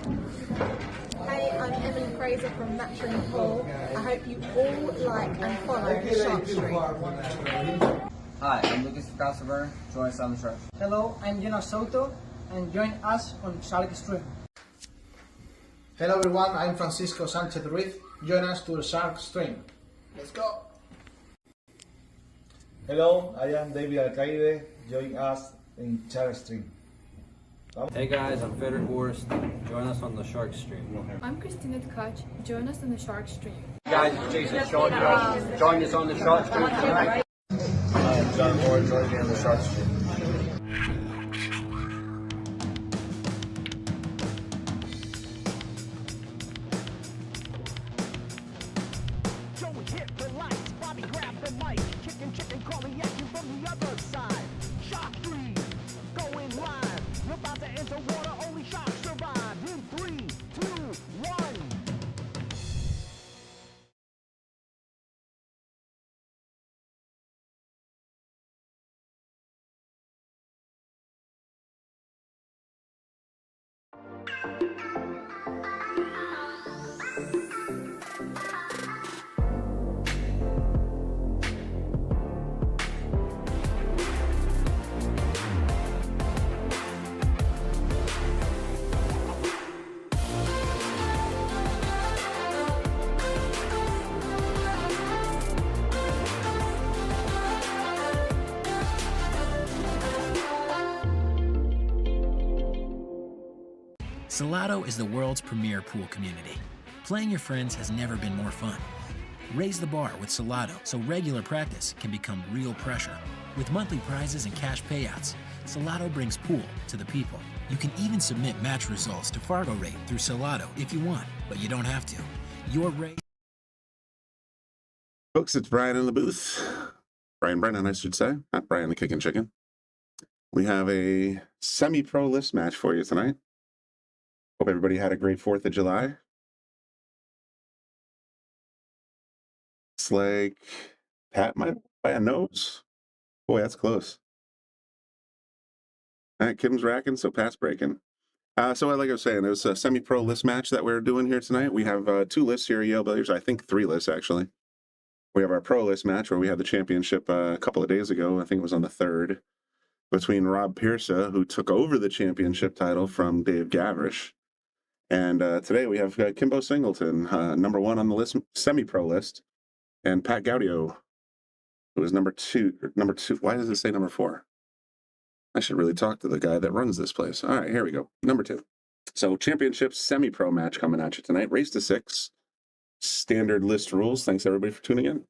Hey, I'm Emily Fraser from Matchroom Pool. I hope you all like and follow Shark Street. Hi, I'm Lucas Casaver. Join us on the Shark. Hello, I'm Jonas Soto, and join us on Shark Stream. Hello everyone, I'm Francisco Sanchez Ruiz. Join us to the Shark Stream. Let's go! Hello, I am David Alcaide. Join us in Shark Stream. Hey guys, I'm Feder Horst. Join us on the Shark Stream. I'm Christina Tkach. Join us on the Shark Stream. Hey guys, it's Jason Shaw. Join us on the Shark Stream tonight. I'm John Moore. Join me on the Shark Stream. Joey hit the lights, Bobby grabbed the mic, chicken calling at you from the other side. Shark 3, going live. You're about to enter water, only sharks survive. In 3, 2, 1. Salotto is the world's premier pool community. Playing your friends has never been more fun. Raise the bar with Salotto so regular practice can become real pressure. With monthly prizes and cash payouts, Salotto brings pool to the people. You can even submit match results to Fargo Rate through Salotto if you want, but you don't have to. Your race. Folks, it's Brian in the booth. Brian Brennan, I should say. Not Brian the Kickin' Chicken. We have a semi-pro list match for you tonight. Hope everybody had a great 4th of July. It's like Pat might by a nose. Boy, that's close. All right, Kim's racking, so Pat's breaking. So like I was saying, it was a semi-pro list match that we're doing here tonight. We have 2 lists here at Yale Billiards. I think 3 lists, actually. We have our pro list match where we had the championship a couple of days ago. I think it was on the 3rd, between Rob Pierce, who took over the championship title from Dave Gavrish. And today we have Kimbo Singleton, number 1 on the list, semi-pro list, and Pat Gaudio, who is number 2. Why does it say number 4? I should really talk to the guy that runs this place. All right, here we go. Number 2. So championship semi-pro match coming at you tonight. Race to 6. Standard list rules. Thanks everybody for tuning in.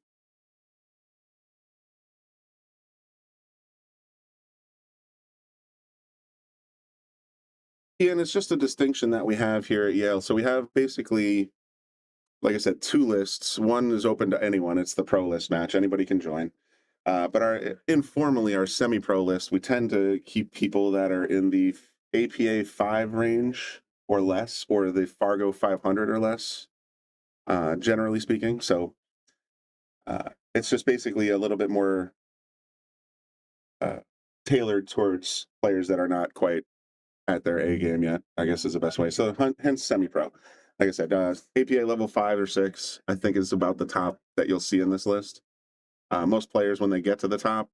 Yeah, and it's just a distinction that we have here at Yale. So we have basically, like I said, 2 lists. One is open to anyone. It's the pro list match. Anybody can join. But informally, our semi-pro list, we tend to keep people that are in the APA 5 range or less, or the Fargo 500 or less, generally speaking. So it's just basically a little bit more tailored towards players that are not quite at their A game yet, I guess is the best way. So hence semi-pro. Like I said, APA level 5 or 6, I think is about the top that you'll see in this list. Most players, when they get to the top,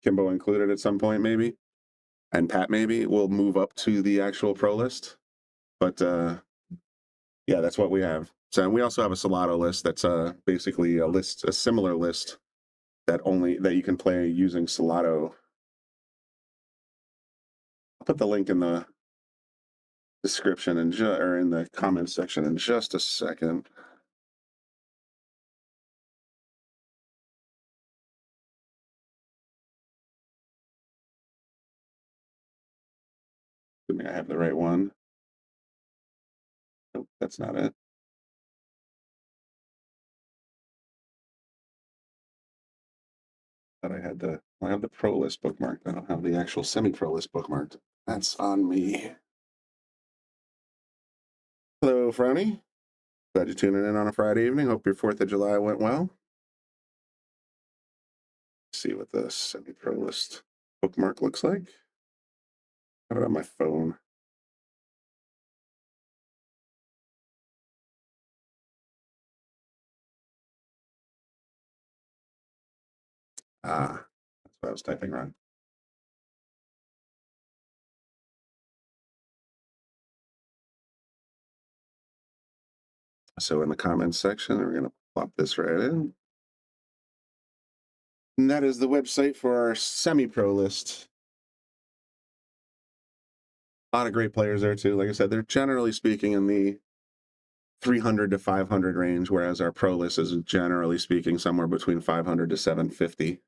Kimbo included at some point maybe, and Pat maybe, will move up to the actual pro list. But yeah, that's what we have. So and we also have a Salotto list that's basically a similar list that you can play using Salotto. I'll put the link in the description or in the comments section in just a second. Assuming I have the right one. Nope, that's not it. But I have the pro list bookmarked. I don't have the actual semi-pro list bookmarked. That's on me. Hello, Frowny. Glad you're tuning in on a Friday evening. Hope your 4th of July went well. Let's see what the semi-pro list bookmark looks like. I have it on my phone. That's what I was typing wrong. So in the comments section, we're going to plop this right in. And that is the website for our semi-pro list. A lot of great players there too. Like I said, they're generally speaking in the 300 to 500 range, whereas our pro list is generally speaking somewhere between 500 to 750.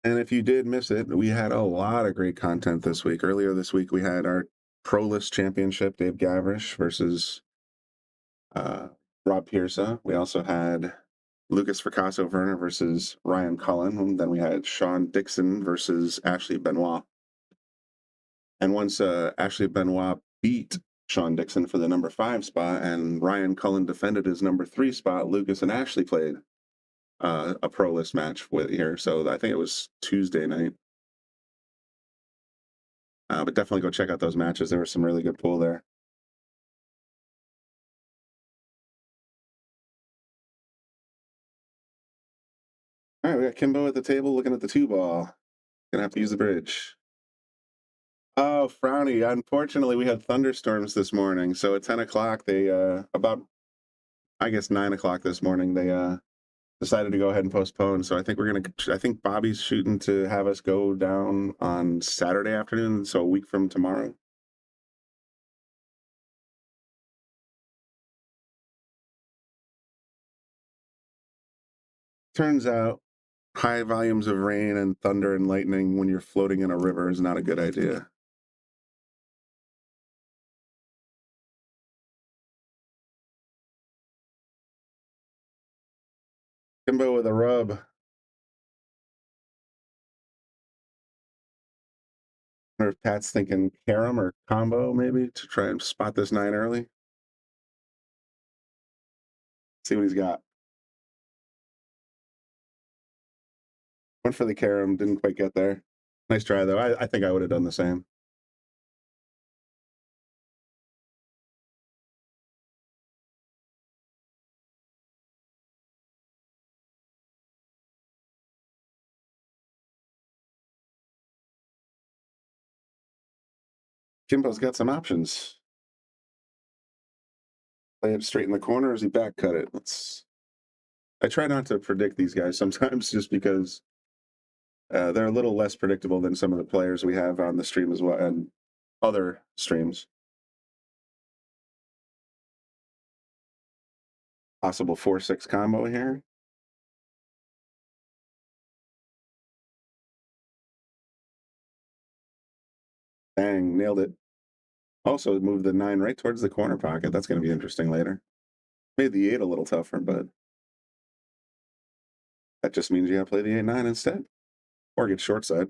And if you did miss it, we had a lot of great content this week. Earlier this week, we had our pro list championship, Dave Gavrish versus Rob Pierce. We also had Lucas Fracasso Werner versus Ryan Cullen. And then we had Sean Dixon versus Ashley Benoit. And once Ashley Benoit beat Sean Dixon for the number 5 spot and Ryan Cullen defended his number 3 spot, Lucas and Ashley played a pro list match with here. So I think it was Tuesday night. But definitely go check out those matches. There was some really good pool there. All right, we got Kimbo at the table looking at the 2-ball. Gonna have to use the bridge. Oh, Frowny. Unfortunately, we had thunderstorms this morning. So at 10 o'clock, they, about, I guess, 9 o'clock this morning, they decided to go ahead and postpone. So I think I think Bobby's shooting to have us go down on Saturday afternoon. So a week from tomorrow. Turns out high volumes of rain and thunder and lightning when you're floating in a river is not a good idea. Kimbo with a rub. I wonder if Pat's thinking carom or combo maybe to try and spot this 9 early. See what he's got. Went for the carom, didn't quite get there. Nice try though. I think I would have done the same. Kimbo's got some options. Play it straight in the corner, or does he back cut it? I try not to predict these guys sometimes just because they're a little less predictable than some of the players we have on the stream as well and other streams. Possible 4-6 combo here. Bang, nailed it. Also moved the 9 right towards the corner pocket. That's going to be interesting later. Made the 8 a little tougher, but that just means you got to play the 8-9 instead. Or get short side.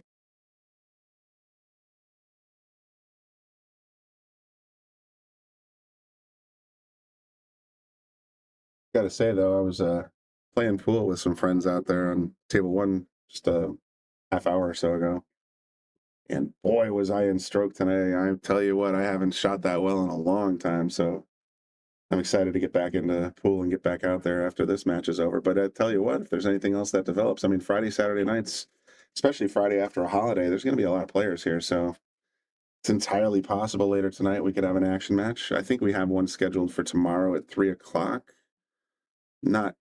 Got to say, though, I was playing pool with some friends out there on table 1 just a half hour or so ago. And boy, was I in stroke today. I tell you what, I haven't shot that well in a long time. So I'm excited to get back into pool and get back out there after this match is over. But I tell you what, if there's anything else that develops, I mean, Friday, Saturday nights, especially Friday after a holiday, there's going to be a lot of players here. So it's entirely possible later tonight we could have an action match. I think we have one scheduled for tomorrow at 3 o'clock. Not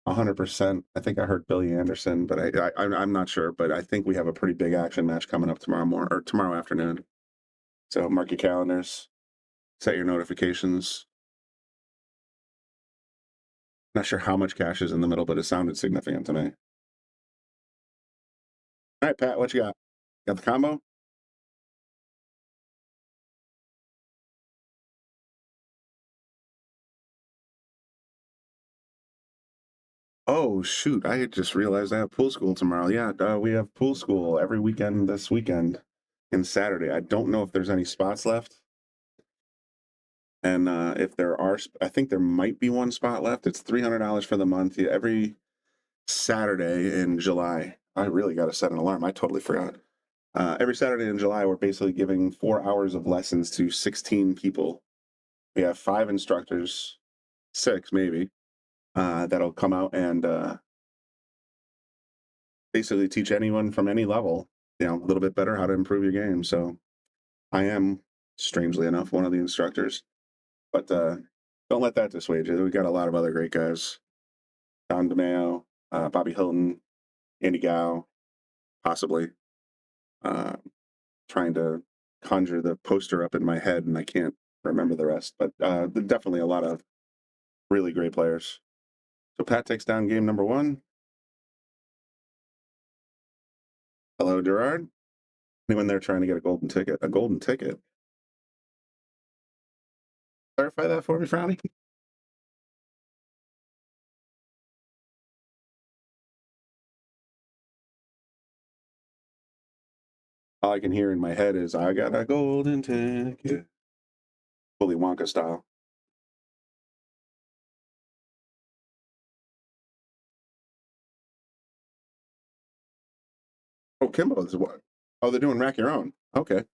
100%. I think I heard Billy Anderson, but I'm not sure. But I think we have a pretty big action match coming up tomorrow afternoon. So mark your calendars, set your notifications. Not sure how much cash is in the middle, but it sounded significant to me. All right, Pat, what you got? Got the combo? Oh, shoot. I had just realized I have pool school tomorrow. Yeah, we have pool school every weekend this weekend and Saturday. I don't know if there's any spots left. And if there are, I think there might be one spot left. It's $300 for the month every Saturday in July. I really got to set an alarm. I totally forgot. Every Saturday in July, we're basically giving 4 hours of lessons to 16 people. We have 5 instructors, 6 maybe, that'll come out and basically teach anyone from any level, a little bit better how to improve your game. So I am, strangely enough, one of the instructors. But don't let that dissuade you. We got a lot of other great guys. Don DeMeo, Bobby Hilton, Andy Gow, possibly. Trying to conjure the poster up in my head, and I can't remember the rest. But definitely a lot of really great players. So Pat takes down game number 1. Hello, Gerard. Anyone there trying to get a golden ticket? A golden ticket? Clarify that for me, Frowny. All I can hear in my head is, I got a golden ticket. Willy Wonka style. Oh, Kimbo is what? Oh, they're doing rack your own. Okay.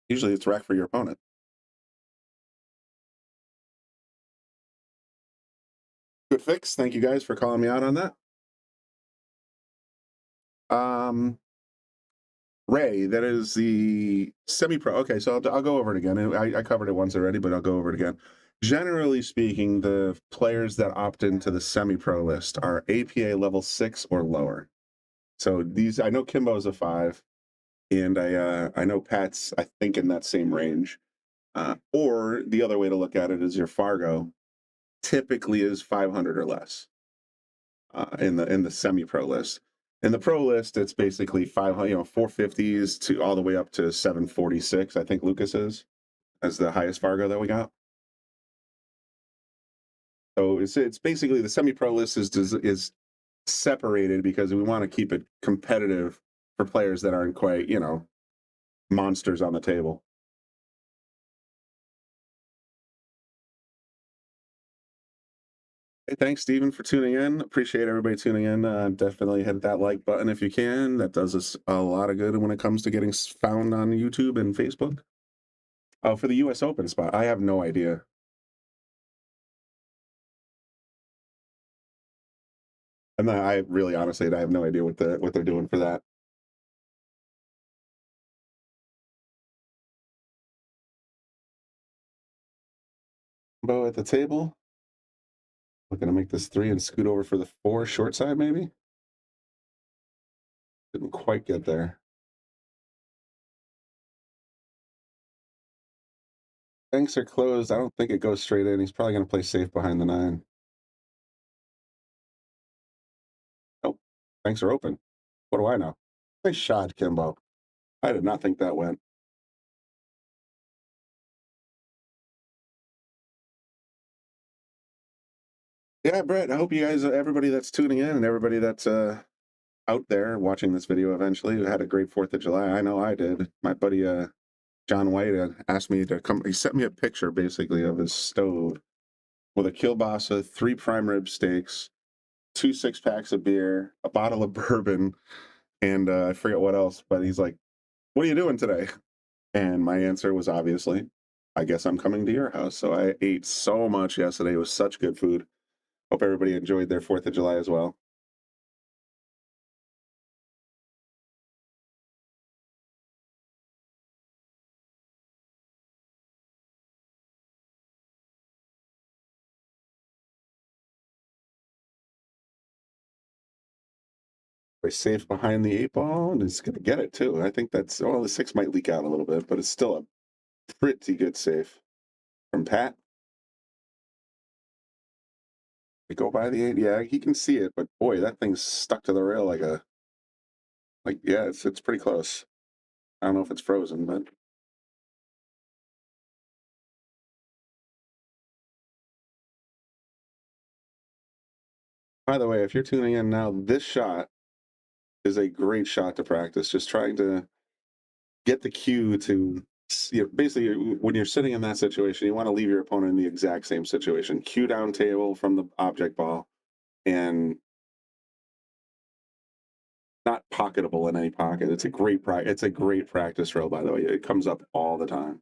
Usually it's rack for your opponent. Good fix. Thank you guys for calling me out on that. Ray, that is the semi-pro. Okay, so I'll go over it again. I covered it once already, but I'll go over it again. Generally speaking, the players that opt into the semi-pro list are APA level 6 or lower. So these, I know Kimbo's a 5, and I know Pat's, I think, in that same range. Or the other way to look at it is your Fargo typically is 500 or less in the semi-pro list. In the pro list, it's basically 450s to all the way up to 746. I think Lucas is as the highest Fargo that we got. So it's basically the semi-pro list is separated because we want to keep it competitive for players that aren't quite monsters on the table. Hey, thanks, Stephen, for tuning in. Appreciate everybody tuning in. Definitely hit that like button if you can. That does us a lot of good when it comes to getting found on YouTube and Facebook. Oh, for the U.S. Open spot, I have no idea. And I really, honestly, I have no idea what they're doing for that. Bo at the table. Looking to make this 3 and scoot over for the 4 short side, maybe. Didn't quite get there. Banks are closed. I don't think it goes straight in. He's probably going to play safe behind the 9. Nope. Banks are open. What do I know? Nice shot, Kimbo. I did not think that went. Yeah, Brett, I hope you guys, everybody that's tuning in and everybody that's out there watching this video eventually had a great 4th of July. I know I did. My buddy John White asked me to come. He sent me a picture basically of his stove with a kielbasa, 3 prime rib steaks, 2 6-packs of beer, a bottle of bourbon, and I forget what else. But he's like, "What are you doing today?" And my answer was obviously, "I guess I'm coming to your house." So I ate so much yesterday. It was such good food. Hope everybody enjoyed their 4th of July as well. Play safe behind the 8 ball, and it's going to get it too. I think that's, the 6 might leak out a little bit, but it's still a pretty good save from Pat. We go by the 8. Yeah, he can see it, but boy, that thing's stuck to the rail yeah, it's pretty close. I don't know if it's frozen, but by the way, if you're tuning in now, this shot is a great shot to practice. Just trying to get the cue to, basically, when you're sitting in that situation, you want to leave your opponent in the exact same situation. Cue down table from the object ball, and not pocketable in any pocket. It's a great practice drill, by the way. It comes up all the time.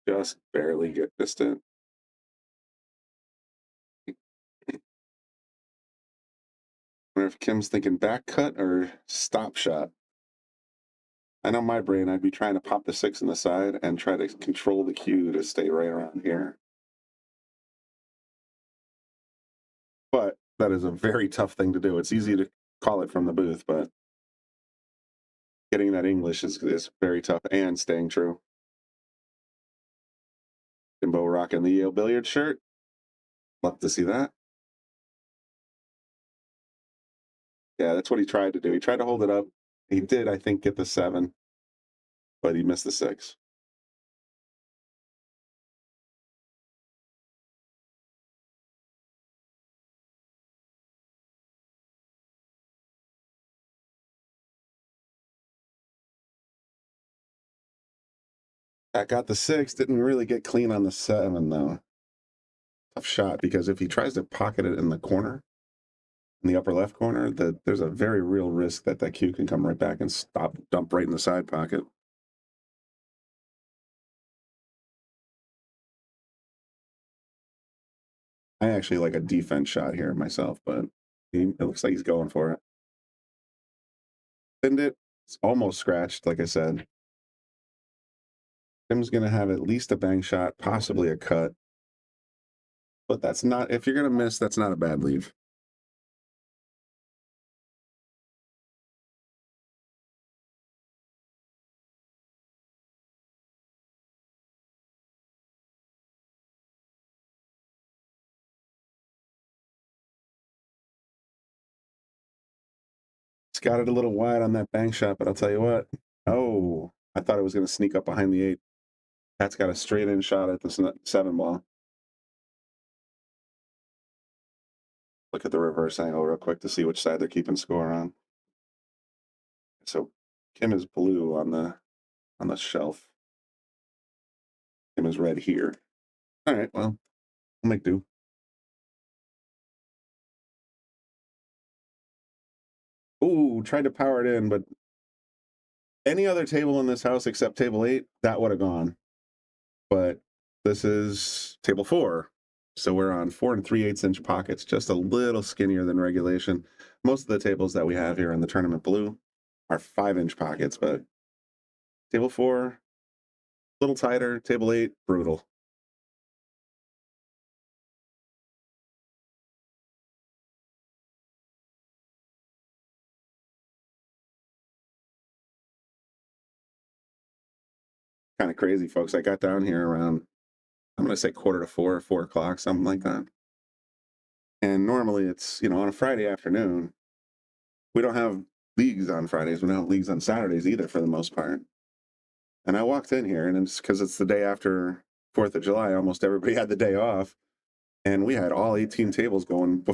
Just barely get distant. I wonder if Kim's thinking back cut or stop shot. I know my brain, I'd be trying to pop the 6 in the side and try to control the cue to stay right around here. But that is a very tough thing to do. It's easy to call it from the booth, but getting that English is very tough and staying true. Kimbo rocking the Yale Billiards shirt. Love to see that. Yeah, that's what he tried to do. He tried to hold it up. He did, I think, get the 7, but he missed the 6. I got the 6, didn't really get clean on the 7, though. Tough shot, because if he tries to pocket it in the corner, in the upper left corner, there's a very real risk that cue can come right back and dump right in the side pocket. I actually like a defense shot here myself, but it looks like he's going for it. Pinned it. It's almost scratched, like I said. Tim's going to have at least a bang shot, possibly a cut. But that's not, if you're going to miss, that's not a bad leave. It's got it a little wide on that bang shot, but I'll tell you what. Oh, I thought it was going to sneak up behind the 8. Pat's got a straight in shot at the 7 ball. Look at the reverse angle real quick to see which side they're keeping score on. So Kim is blue on the shelf. Kim is red here. All right, well, we'll make do. Ooh, tried to power it in, but any other table in this house except table 8, that would have gone. But this is table 4. So we're on 4 3/8 pockets, just a little skinnier than regulation. Most of the tables that we have here in the tournament blue are 5 pockets, but table 4, a little tighter. Table 8, brutal. Kind of crazy, folks. I got down here around, I'm going to say 3:45, 4 o'clock, something like that. And normally it's, on a Friday afternoon, we don't have leagues on Fridays. We don't have leagues on Saturdays either, for the most part. And I walked in here, and it's because it's the day after 4th of July. Almost everybody had the day off. And we had all 18 tables going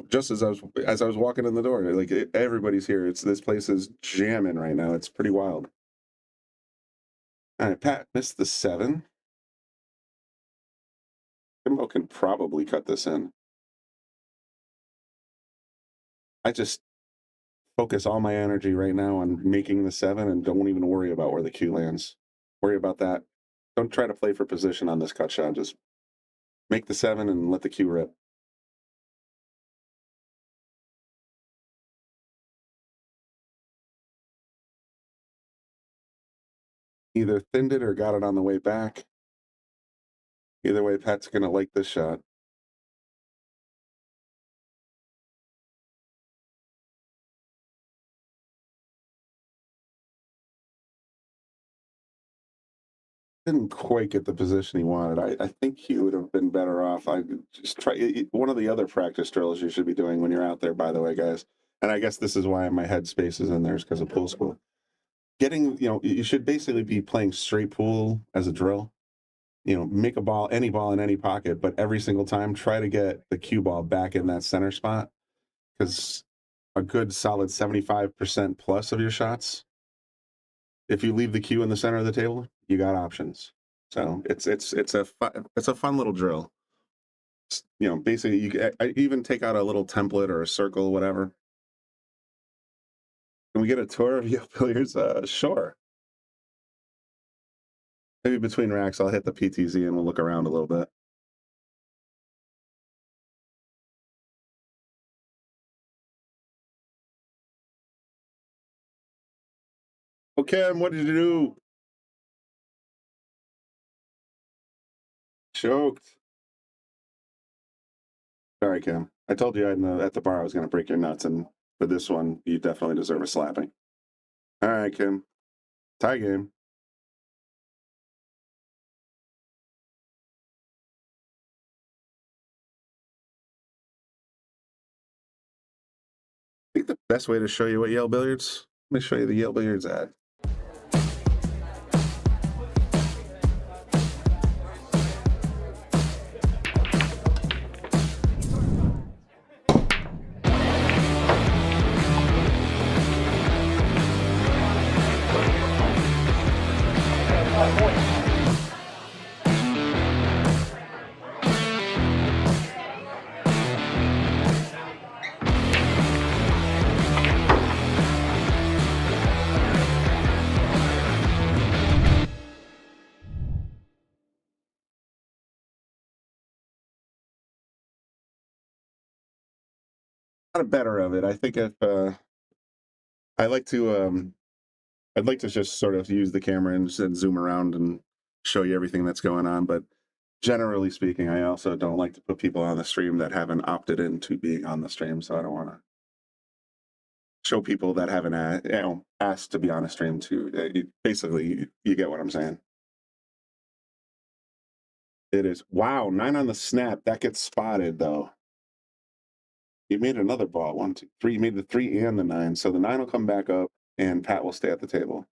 just as I was walking in the door. Like, everybody's here. This place is jamming right now. It's pretty wild. All right, Pat missed the 7. Kimbo can probably cut this in. I just focus all my energy right now on making the 7 and don't even worry about where the cue lands. Worry about that. Don't try to play for position on this cut shot. Just make the 7 and let the cue rip. Either thinned it or got it on the way back. Either way, Pat's going to like this shot. Didn't quite get the position he wanted. I think he would have been better off. I just try one of the other practice drills you should be doing when you're out there, by the way, guys. And I guess this is why my headspace is in there, is because of pool school. You should basically be playing straight pool as a drill. Make a ball, any ball in any pocket, but every single time try to get the cue ball back in that center spot, because a good solid 75% plus of your shots, if you leave the cue in the center of the table, you got options. So it's a fun little drill. Basically, I even take out a little template or a circle, whatever. Can we get a tour of Yale Billiards? Sure. Maybe between racks, I'll hit the PTZ and we'll look around a little bit. Okay, what did you do? Choked. Sorry, Kim. I told you at the bar I was going to break your nuts, and for this one, you definitely deserve a slapping. All right, Kim. Tie game. I think the best way to show you what Yale Billiards, let me show you the Yale Billiards ad. Not a better of it. I think if I like to I'd like to just sort of use the camera and zoom around and show you everything that's going on, but generally speaking, I also don't like to put people on the stream that haven't opted into being on the stream, so I don't want to show people that haven't asked to be on a stream too. Basically, you get what I'm saying. It is. Wow, 9 on the snap. That gets spotted, though. You made another ball. 1, 2, 3. You made the 3 and the 9. So the 9 will come back up, and Pat will stay at the table.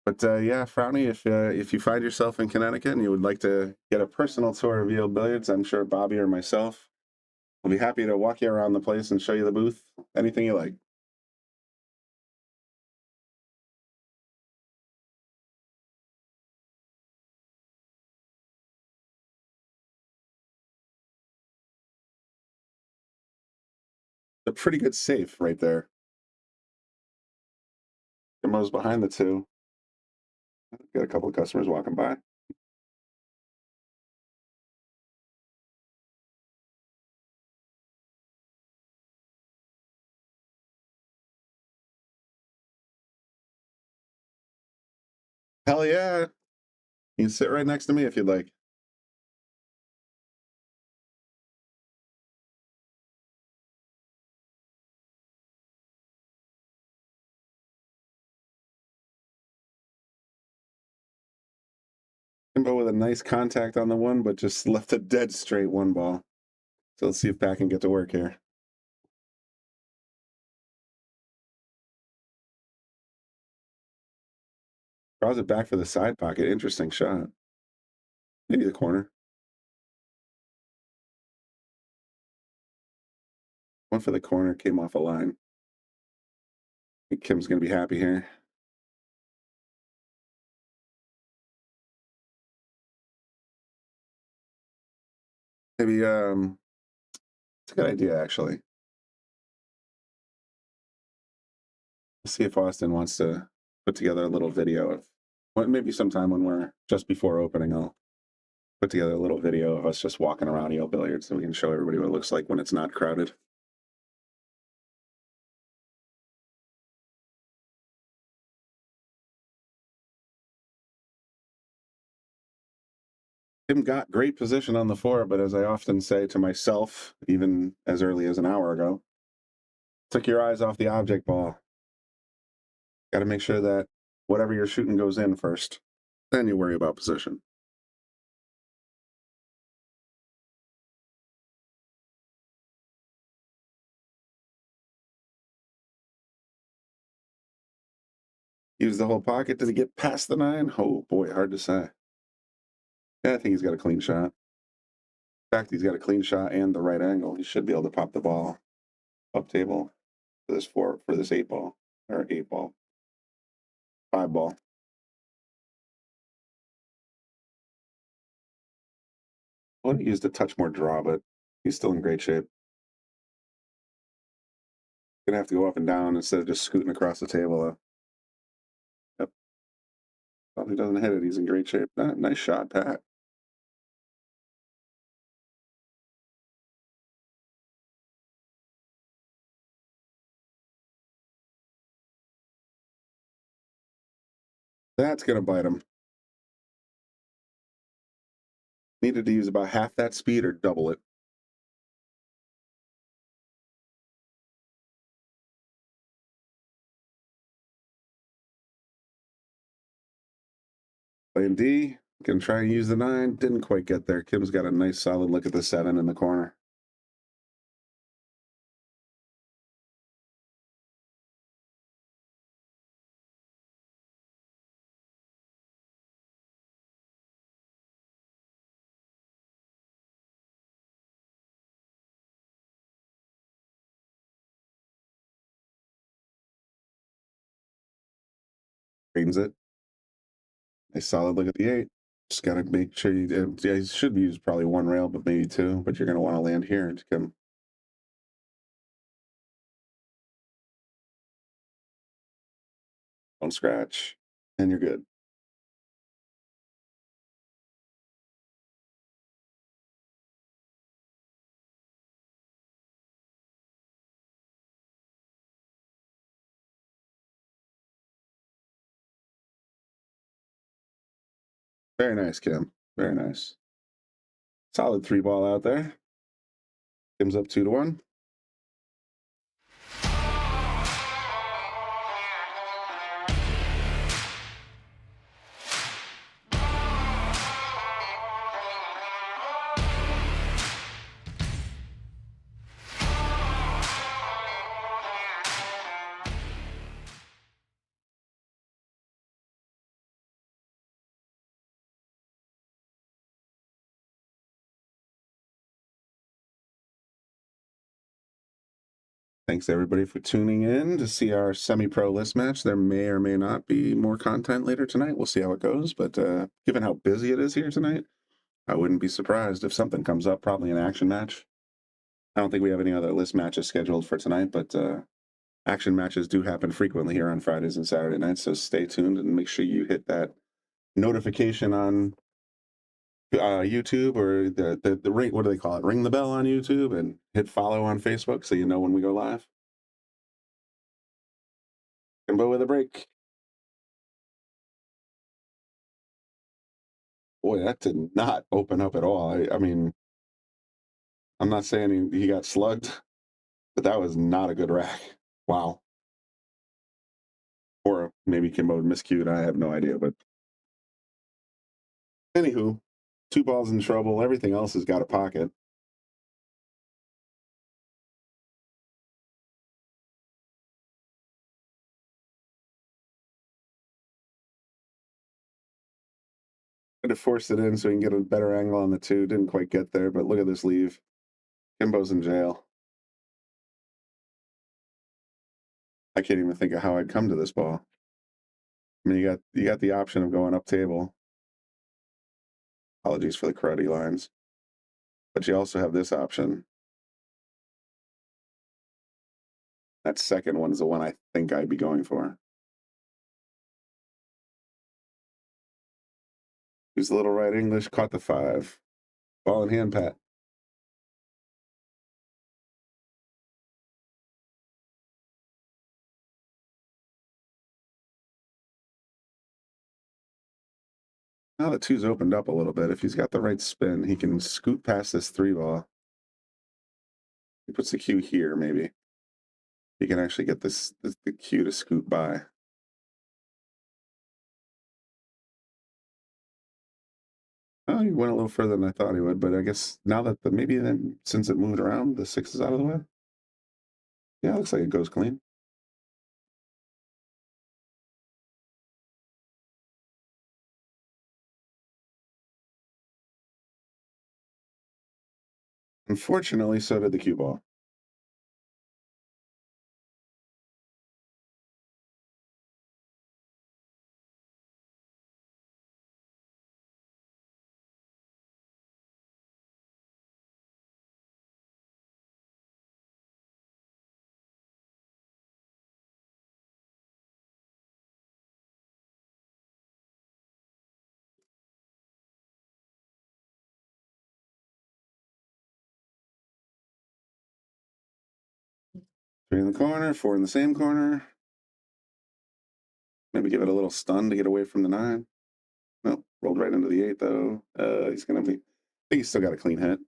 But yeah, Frowny, if you find yourself in Connecticut and you would like to get a personal tour of Yale Billiards, I'm sure Bobby or myself will be happy to walk you around the place and show you the booth. Anything you like. A pretty good safe right there. Kimbo's behind the 2. Got a couple of customers walking by. Hell yeah. You can sit right next to me if you'd like. Kimbo with a nice contact on the 1, but just left a dead straight 1 ball. So let's see if Pat can get to work here. Draws it back for the side pocket. Interesting shot. Maybe the corner. One for the corner, came off a line. I think Kim's going to be happy here. Maybe, it's a good idea, actually. Let's see if Austin wants to put together a little video of, maybe sometime when we're just before opening, I'll put together a little video of us just walking around Yale Billiards so we can show everybody what it looks like when it's not crowded. Tim got great position on the 4, but as I often say to myself, even as early as an hour ago, took your eyes off the object ball. Got to make sure that whatever you're shooting goes in first. Then you worry about position. Use the whole pocket. Did he get past the 9? Oh, boy, hard to say. Yeah, I think he's got a clean shot. In fact, he's got a clean shot and the right angle. He should be able to pop the ball up table for this 8 ball, or 8 ball, 5 ball. Would have used a touch more draw, but he's still in great shape. Gonna have to go up and down instead of just scooting across the table. Yep. Well, if he doesn't hit it, he's in great shape. Nice shot, Pat. That's gonna bite him. Needed to use about half that speed or double it. Playing D, gonna try and use the 9. Didn't quite get there. Kim's got a nice solid look at the 7 in the corner. Greens it. A solid look at the 8. Just gotta make sure you should use probably 1 rail, but maybe 2. But you're gonna want to land here to come. Don't scratch, and you're good. Very nice, Kim. Very nice. Solid 3 ball out there. Kim's up 2-1. Thanks everybody for tuning in to see our semi-pro list match. There may or may not be more content later tonight. We'll see how it goes. But given how busy it is here tonight, I wouldn't be surprised if something comes up, probably an action match. I don't think we have any other list matches scheduled for tonight, but action matches do happen frequently here on Fridays and Saturday nights. So stay tuned and make sure you hit that notification on YouTube or the ring. What do they call it? Ring the bell on YouTube and hit follow on Facebook so you know when we go live. Kimbo with a break. Boy, that did not open up at all. I mean, I'm not saying he got slugged, but that was not a good rack. Wow. Or maybe Kimbo miscued. I have no idea. But anywho, 2 balls in trouble. Everything else has got a pocket. Tried to force it in so he can get a better angle on the 2. Didn't quite get there, but look at this leave. Kimbo's in jail. I can't even think of how I'd come to this ball. I mean, you got the option of going up table. Apologies for the karate lines. But you also have this option. That second one is the one I think I'd be going for. Use a little right English, caught the 5. Ball in hand, Pat. Now the 2's opened up a little bit. If he's got the right spin, he can scoot past this 3 ball. He puts the cue here, maybe. He can actually get the cue to scoot by. Oh, he went a little further than I thought he would, but I guess now that maybe then since it moved around, the 6 is out of the way. Yeah, it looks like it goes clean. Unfortunately, so did the cue ball. 3 in the corner, 4 in the same corner. Maybe give it a little stun to get away from the 9. Nope, rolled right into the 8 though. He's gonna be. I think he's still got a clean hit.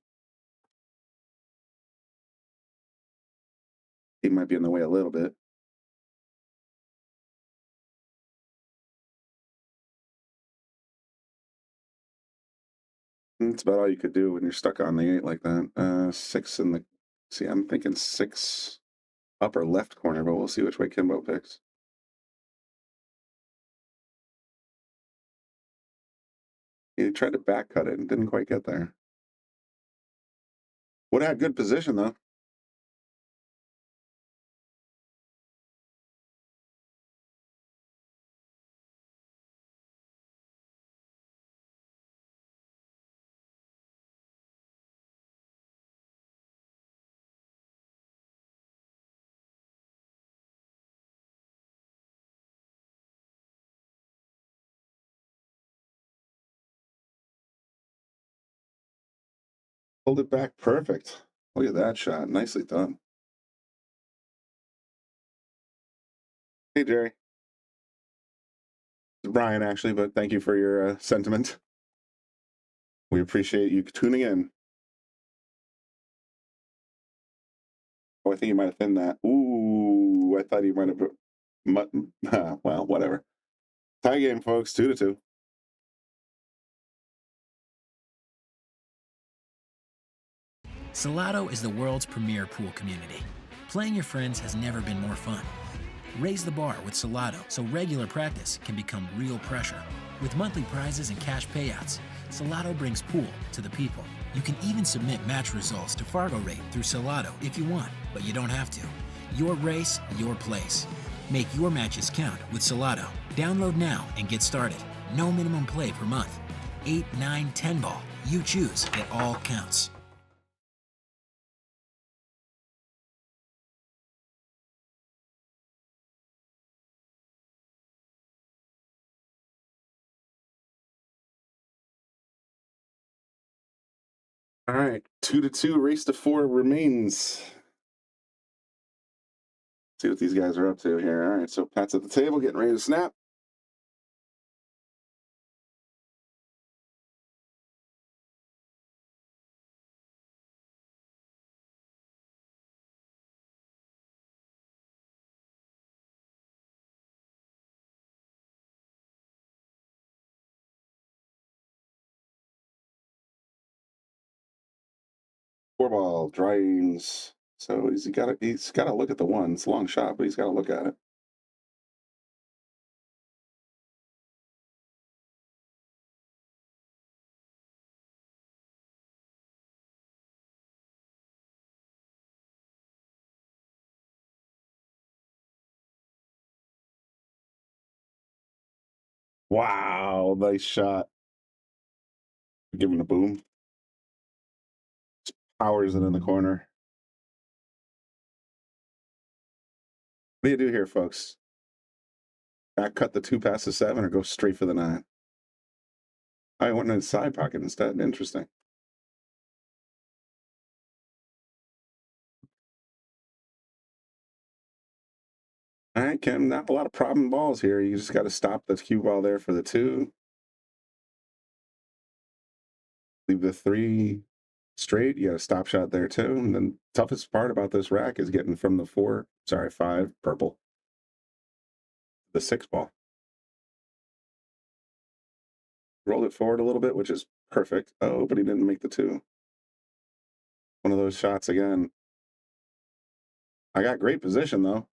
He might be in the way a little bit. That's about all you could do when you're stuck on the 8 like that. 6 in the. See, I'm thinking 6 upper left corner, but we'll see which way Kimbo picks. He tried to back cut it and didn't quite get there. Would have had good position though. Pulled it back perfect. Look at that shot. Nicely done. Hey, Jerry. It's Brian, actually, but thank you for your sentiment. We appreciate you tuning in. Oh, I think you might have thinned that. Ooh, I thought you might have. Well, whatever. Tie game, folks. 2-2. Salotto is the world's premier pool community. Playing your friends has never been more fun. Raise the bar with Salotto so regular practice can become real pressure. With monthly prizes and cash payouts, Salotto brings pool to the people. You can even submit match results to Fargo Rate through Salotto if you want, but you don't have to. Your race, your place. Make your matches count with Salotto. Download now and get started. No minimum play per month. 8, 9, 10 ball. You choose. It all counts. All right, 2-2. Race to 4 remains. See what these guys are up to here. All right, so Pat's at the table, getting ready to snap. Four ball, drains. So he's got to look at the one. It's a long shot, but he's got to look at it. Wow, nice shot. Give him a boom. Just powers it in the corner. What do you do here, folks? Back cut the 2 past the 7 or go straight for the 9? I went in the side pocket instead. Interesting. All right, Kim, not a lot of problem balls here. You just got to stop the cue ball there for the 2. Leave the 3 straight. You got a stop shot there too. And then toughest part about this rack is getting from the 5 purple, the 6 ball. Roll it forward a little bit, which is perfect. Oh, but he didn't make the 2. One of those shots again. I got great position though.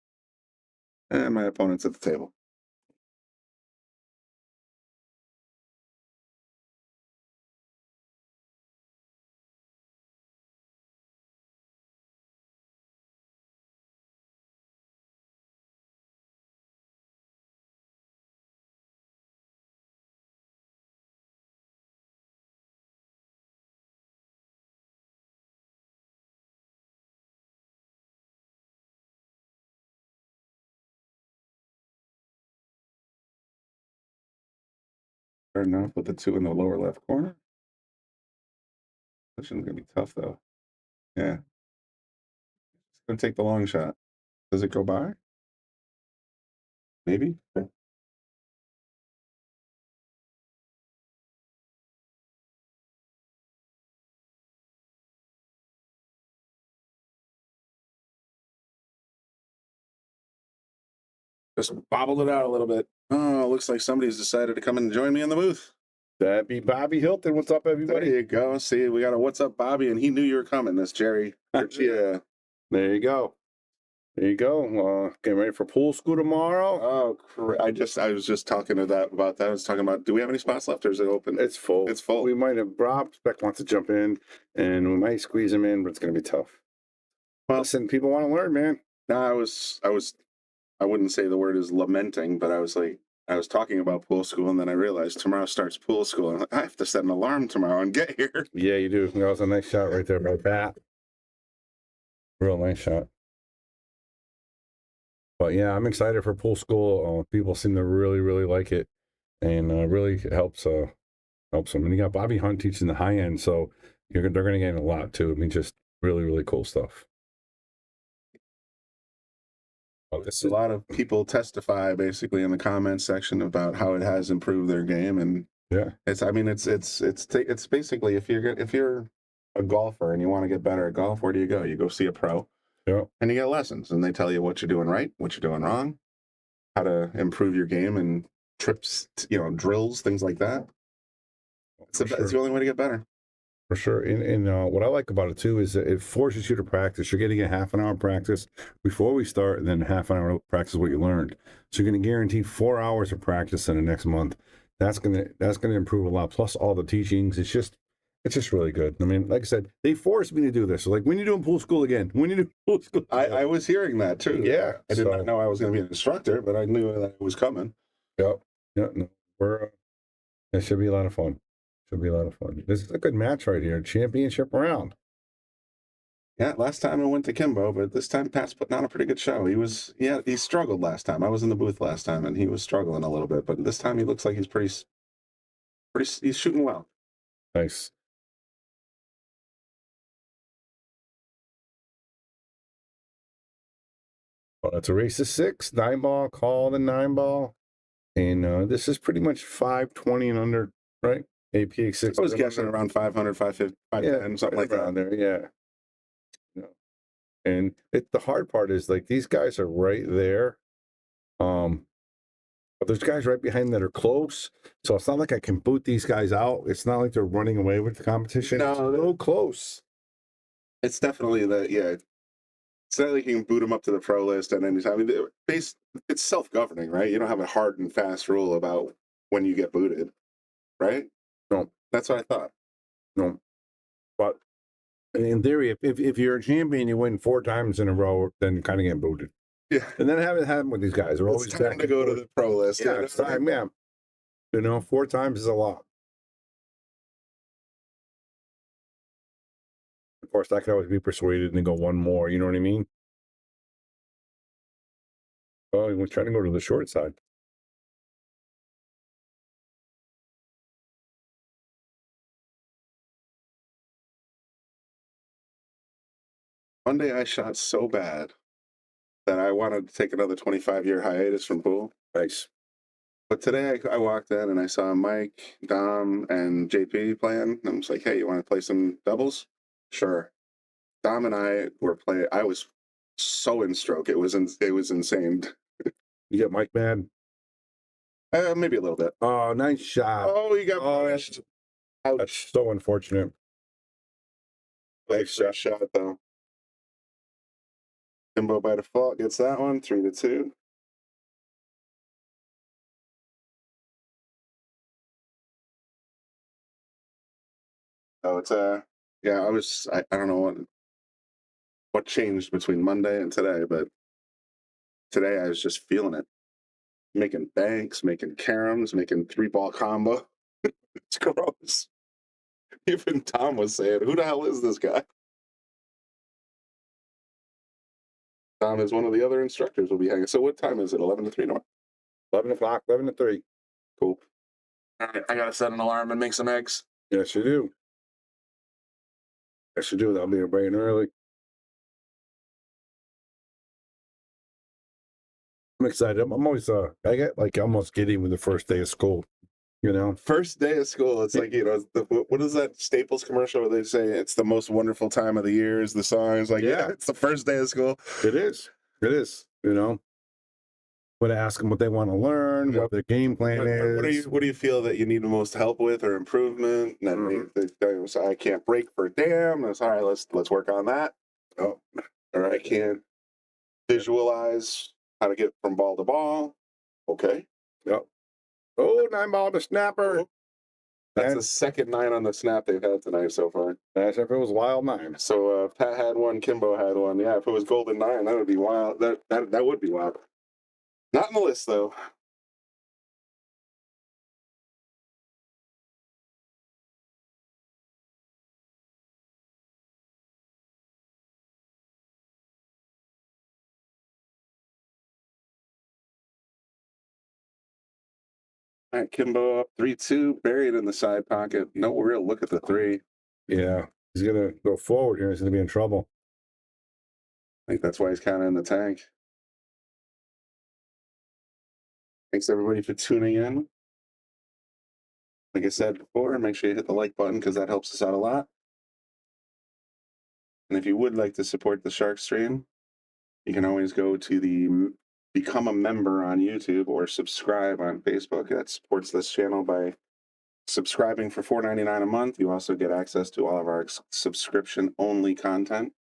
And my opponent's at the table. Fair enough with the 2 in the lower left corner. Position's gonna be tough though. Yeah. It's gonna take the long shot. Does it go by? Maybe. Just bobbled it out a little bit. Oh, looks like somebody's decided to come and join me in the booth. That'd be Bobby Hilton. What's up, everybody? There you go. See, we got a what's up, Bobby, and he knew you were coming. That's Jerry. Yeah. There you go. There you go. Getting ready for pool school tomorrow. Oh, I was just talking to that about that. I was talking about, do we have any spots left, or is it open? It's full. It's full. We might have Rob Speck wants to jump in, and we might squeeze him in, but it's going to be tough. Well, listen, people want to learn, man. No, I wouldn't say the word is lamenting, but I was talking about pool school, and then I realized tomorrow starts pool school, and I have to set an alarm tomorrow and get here. Yeah, you do. That was a nice shot right there by Pat. Real nice shot. But yeah, I'm excited for pool school. People seem to really, really like it, and really helps them. And you got Bobby Hunt teaching the high end, so they're going to gain a lot too. I mean, just really, really cool stuff. A lot of people testify basically in the comments section about how it has improved their game, and yeah, it's basically if you're a golfer and you want to get better at golf, where do you go? You go see a pro, yeah, and you get lessons, and they tell you what you're doing right, what you're doing wrong, how to improve your game, and trips, drills, things like that. It's the only way to get better. For sure. And what I like about it, too, is that it forces you to practice. You're getting a half an hour practice before we start, and then half an hour practice what you learned. So you're going to guarantee 4 hours of practice in the next month. That's going to improve a lot. Plus all the teachings. It's just really good. I mean, like I said, they forced me to do this. So like, when you doing pool school again? When you do pool school? I was hearing that, too. Yeah. I did not know I was going to be an instructor, but I knew that it was coming. Yep. Yeah. No, it should be a lot of fun. Should be a lot of fun. This is a good match right here. Championship round. Yeah, last time I went to Kimbo, but this time Pat's putting on a pretty good show. He struggled last time. I was in the booth last time, and he was struggling a little bit, but this time he looks like he's shooting well. Nice. Well, it's a race of 6, 9-ball, call the 9-ball. And this is pretty much 520 and under, right? APX 6. I was guessing around 500, 550, 510, something like that. There, yeah. And the hard part is, like, these guys are right there. But there's guys right behind that are close. So it's not like I can boot these guys out. It's not like they're running away with the competition. No, it's so close. It's definitely it's not like you can boot them up to the pro list and then it's self-governing, right? You don't have a hard and fast rule about when you get booted, right? No. That's what I thought. No. But in theory, if you're a champion, you win 4 times in a row, then you kind of get booted. Yeah. And then haven't happened with these guys. They're always time to go to the pro list. Yeah, it's time, yeah. 4 times is a lot. Of course, I could always be persuaded and go one more, you know what I mean? Oh, we're trying to go to the short side. Monday I shot so bad that I wanted to take another 25-year hiatus from pool. Nice. But today I walked in and I saw Mike, Dom, and JP playing. And I was like, hey, you want to play some doubles? Sure. Dom and I were playing. I was so in stroke. It was insane. You get Mike mad? Maybe a little bit. Oh, nice shot. Oh, you got punished. That's so unfortunate. Nice shot, though. Kimbo by default gets that one, 3-2. Oh, it's I don't know what changed between Monday and today, but today I was just feeling it. Making banks, making caroms, making 3-ball combo. It's gross. Even Tom was saying, who the hell is this guy? Tom is one of the other instructors will be hanging. So what time is it? 11 to 3 north? 11 o'clock, 11 to 3. Cool. All right, I got to set an alarm and make some eggs. Yes, you do. Yes, you do. That'll be bright and early. I'm excited. I'm always I get like almost giddy with the first day of school. You know, First day of school, it's like, what is that Staples commercial where they say it's the most wonderful time of the year is the song? It's like, yeah, it's the first day of school. It is. It is. You know, but ask them what they want to learn, what their game plan is. What do you feel that you need the most help with or improvement? And they say, I can't break for a dam. That's all right. Let's work on that. Oh, or I can't visualize how to get from ball to ball. Okay. Yep. Oh, 9-ball to snapper. That's the second 9 on the snap they've had tonight so far. That's if it was wild 9. So Pat had one, Kimbo had one. Yeah, if it was golden 9, that would be wild. That would be wild. Not in the list though. All right, Kimbo up 3-2, buried in the side pocket. No real look at the 3. Yeah, he's gonna go forward here. He's gonna be in trouble. I think that's why he's kind of in the tank. Thanks everybody for tuning in. Like I said before, make sure you hit the like button because that helps us out a lot. And if you would like to support the Shark Stream, you can always go to the Become a Member on YouTube or subscribe on Facebook. That supports this channel by subscribing for $4.99 a month. You also get access to all of our subscription-only content,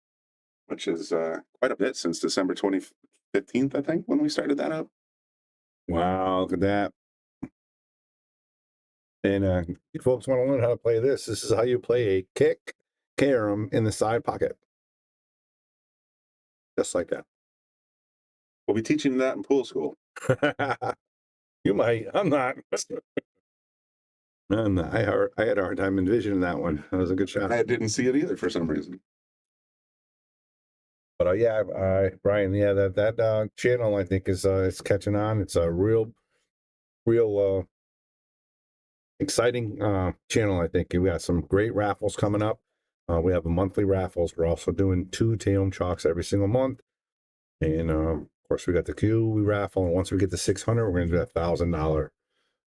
which is quite a bit since December 2015, I think, when we started that up. Wow, look at that. And if folks want to learn how to play this is how you play a kick carom in the side pocket. Just like that. We'll be teaching that in pool school. You might. I'm not. And I had a hard time envisioning that one. That was a good shot. I didn't see it either for some reason. But yeah, Brian, yeah, that channel I think is it's catching on. It's a real exciting channel. I think we got some great raffles coming up. We have a monthly raffles. We're also doing 2 Taom chalks every single month, and of course we got the Cue we raffle. And once we get to 600, we're going to do $1,000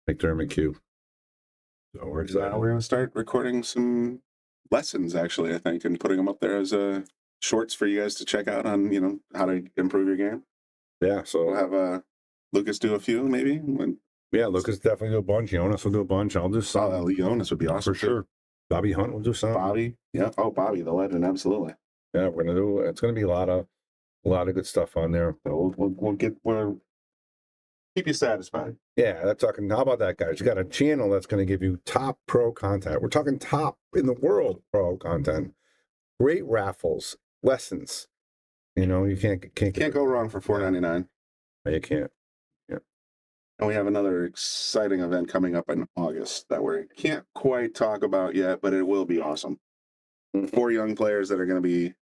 McDermott Cue. So we're excited. We're going to start recording some lessons, actually, I think, and putting them up there as shorts for you guys to check out on, how to improve your game. Yeah, so we'll have Lucas do a few, maybe. Yeah, Lucas definitely do a bunch. Jonas will do a bunch. I'll do some. Jonas would be awesome for sure. Bobby Hunt will do some. Bobby, yeah. Oh, Bobby, the legend, absolutely. Yeah, we're gonna do. It's gonna be a lot of good stuff on there. So we'll keep you satisfied. Yeah, that's talking. How about that, guys? You got a channel that's going to give you top pro content. We're talking top in the world pro content. Great raffles, lessons. You can't go wrong for $4.99. You can't. Yeah. And we have another exciting event coming up in August that we can't quite talk about yet, but it will be awesome. 4 young players that are going to be